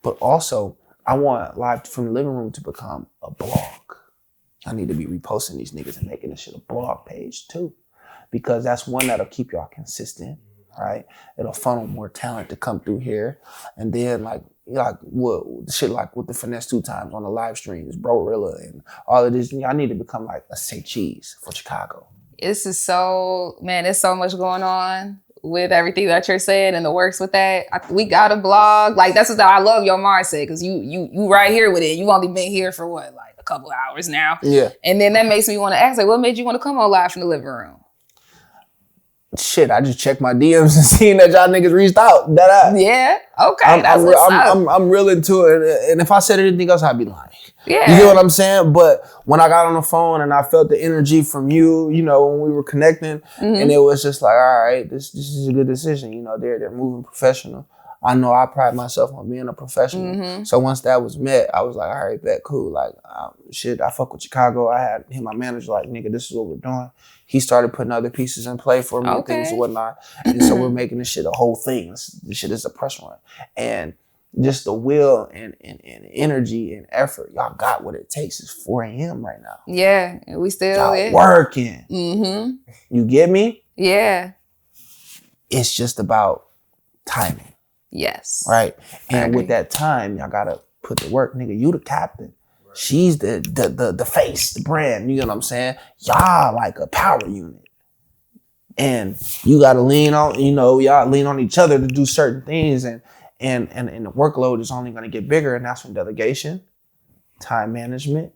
But also, I want Live from the Living Room to become a blog. I need to be reposting these niggas and making this shit a blog page too. Because that's one that'll keep y'all consistent, right? It'll funnel more talent to come through here. And then like what shit like with the Finesse 2 Times on the live streams, Brorilla and all of this, y'all need to become like a Say Cheese for Chicago. This is there's so much going on with everything that you're saying and the works with that. We got a blog. Like that's what I love your mindset, because you right here with it. You've only been here for what, like a couple hours now. Yeah. And then that makes me want to ask, like, what made you want to come on Live from the Living Room? Shit, I just checked my DMs and seen that y'all niggas reached out. Yeah, okay. I'm real into it. And if I said anything else, I'd be lying. Yeah. You know what I'm saying? But when I got on the phone and I felt the energy from you, you know, when we were connecting, and it was just like, all right, this is a good decision. You know, they're moving professional. I know I pride myself on being a professional. So once that was met, I was like, all right, bet, cool. Like, shit, I fuck with Chicago. I had hit my manager like, nigga, this is what we're doing. He started putting other pieces in play for me and things and whatnot. And so we're making this shit a whole thing. This shit is a press run. And just the will and energy and effort, y'all got what it takes. It's 4 a.m. right now. Yeah, and we still working. You get me? Yeah. It's just about timing. Yes. Right? And with that time, y'all gotta put the work. Nigga, you the captain. She's the face, the brand. You know what I'm saying? Y'all like a power unit. And you gotta lean on, you know, y'all lean on each other to do certain things, and the workload is only gonna get bigger, and that's when delegation, time management,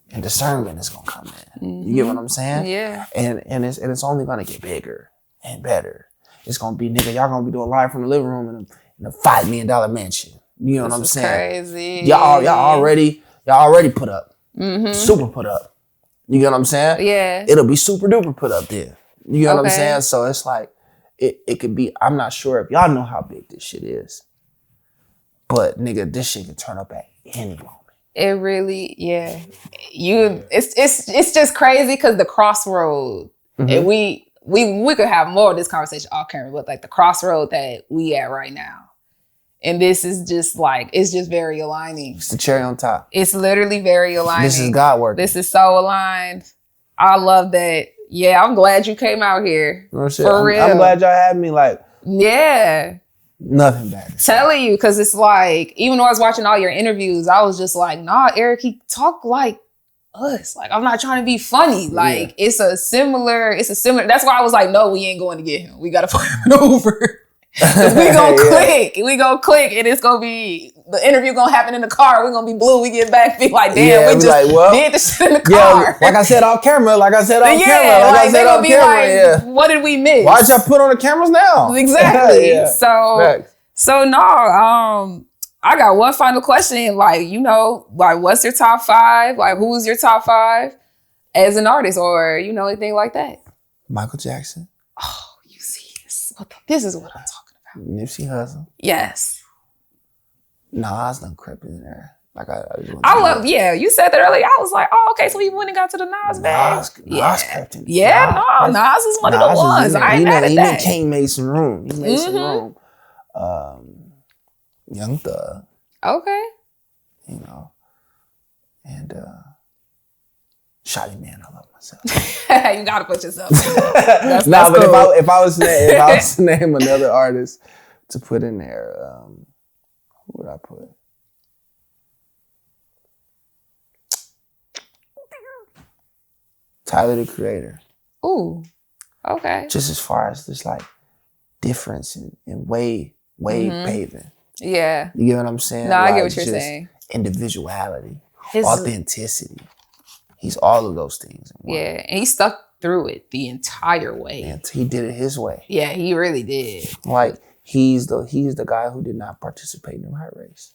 and discernment is gonna come in. You get what I'm saying? Yeah. And it's only gonna get bigger and better. It's gonna be, nigga, y'all gonna be doing Live from the Living Room in a $5 million mansion. You know what I'm saying? Crazy. Y'all already put up. Super put up. You get what I'm saying? Yeah. It'll be super duper put up there. You get what I'm saying? So it's like, it could be, I'm not sure if y'all know how big this shit is. But nigga, this shit can turn up at any moment. It really, yeah. It's just crazy because the crossroad, and we could have more of this conversation off camera, but like the crossroad that we at right now. And this is just like, it's just very aligning. It's the cherry on top. It's literally very aligning. This is God work. This is so aligned. I love that. Yeah, I'm glad you came out here. No shit. For real. I'm glad y'all had me. Like, yeah. Nothing bad. Telling you, because it's like, even though I was watching all your interviews, I was just like, nah, Eric, he talk like us. Like, I'm not trying to be funny. Like, it's a similar, that's why I was like, no, we ain't going to get him. We got to put him over. We gonna click. We gonna click, and it's gonna be the interview gonna happen in the car. We're gonna be blue. We get back, be like, damn, we just did the shit in the car. Like I said off camera. Like I said off camera. They gonna be like, what did we miss? Why'd y'all put on the cameras now? Exactly. So no. I got one final question. Like, what's your top 5? Like, who's your top 5 as an artist, or anything like that? Michael Jackson. Oh, you see this is what I'm talking about. Nipsey Hussle. Yes. Nas done crept in there. Like I love. Yeah, you said that earlier. I was like, oh, okay, so he went and got to the Nas bag. Nas crept in. Nas is one of the ones. I ain't mad at that. King made some room. He made some room. Young Thug. Okay. And Shaudie Man, I love myself. You gotta put yourself. That's but cool. if I was to name another artist to put in there, who would I put? Tyler the Creator. Ooh. Okay. Just as far as this like difference in way paving. Yeah. You get what I'm saying? No, I get what you're saying. Individuality, authenticity. He's all of those things. Yeah, and he stuck through it the entire way. And he did it his way. Yeah, he really did. Like he's the guy who did not participate in the rat race.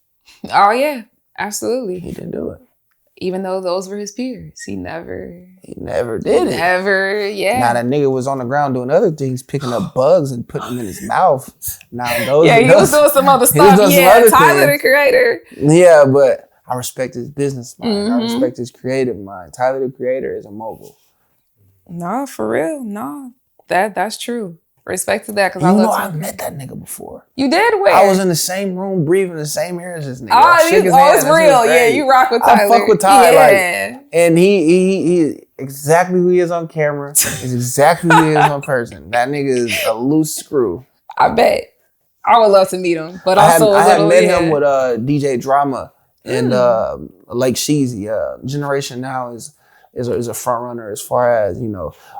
Oh yeah, absolutely. He didn't do it. Even though those were his peers, he never did it. Never, yeah. Now that nigga was on the ground doing other things, picking up bugs and putting them in his mouth. Now he was doing some other stuff. Tyler the Creator. Yeah, but I respect his business mind. I respect his creative mind. Tyler the Creator is a mogul. No, for real. No, that's true. Respect to that, because I've met that nigga before. You did? Where? I was in the same room, breathing the same air as this nigga. It's real. Yeah, you rock with Tyler. I fuck with Tyler. And he exactly who he is on camera is exactly who he is on person. That nigga is a loose screw. I bet. I would love to meet him, but I had met him with DJ Drama and Lake Sheezy. Generation Now is a front runner as far as,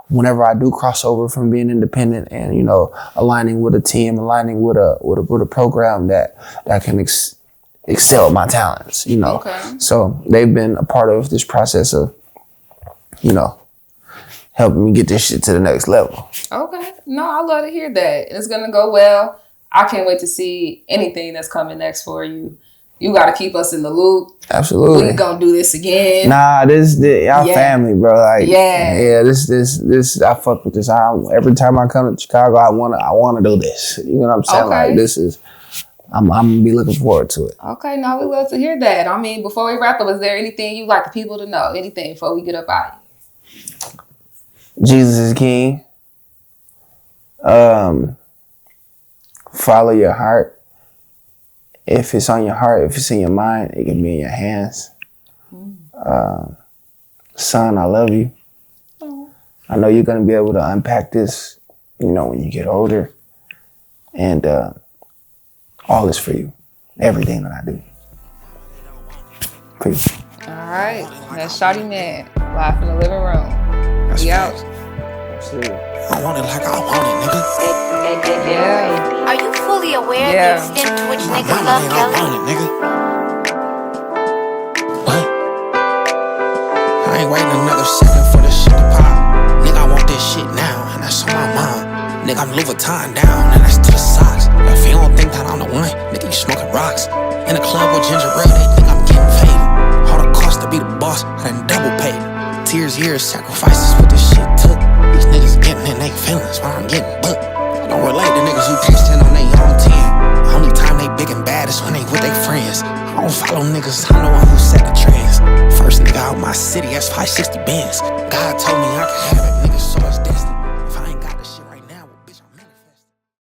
whenever I do crossover from being independent and, aligning with a team, aligning with a program that can excel my talents, Okay. So they've been a part of this process of, helping me get this shit to the next level. Okay. No, I love to hear that. It's going to go well. I can't wait to see anything that's coming next for you. You got to keep us in the loop. Absolutely. We gonna do this again. Nah, y'all family, bro. Like, this. I fuck with this. Every time I come to Chicago, I wanna do this. You know what I'm saying? Okay. Like, this is. I'm gonna be looking forward to it. Okay, now we love to hear that. I mean, before we wrap up, is there anything you'd like the people to know? Anything before we get up out of here? Jesus is king. Follow your heart. If it's on your heart, if it's in your mind, it can be in your hands. Son, I love you. I know you're going to be able to unpack this, when you get older. And all is for you. Everything that I do. Peace. All right. That's Shaudie Man, live in the living room. We out. Absolutely. I want it like I want it, nigga. Yeah. Are you fully aware of the extent to which niggas love Kelly? I want it, nigga. What? I ain't waiting another second for this shit to pop. Nigga, I want this shit now, and that's on my mind. Nigga, I'm Louis Vuitton down, and that's to the socks. If you don't think that I'm the one, nigga, you smoking rocks. In the club with ginger ale, they think I'm getting paid. All the cost to be the boss, I done double paid. Tears, years, sacrifices, what this shit took. These niggas getting in they feelings while I'm getting booked. Don't relate to niggas who can't stand on their own 10. The only time they big and bad is when they with their friends. I don't follow niggas, I'm the one who set the trends. First nigga out my city, that's 560 bands. God told me I could have it.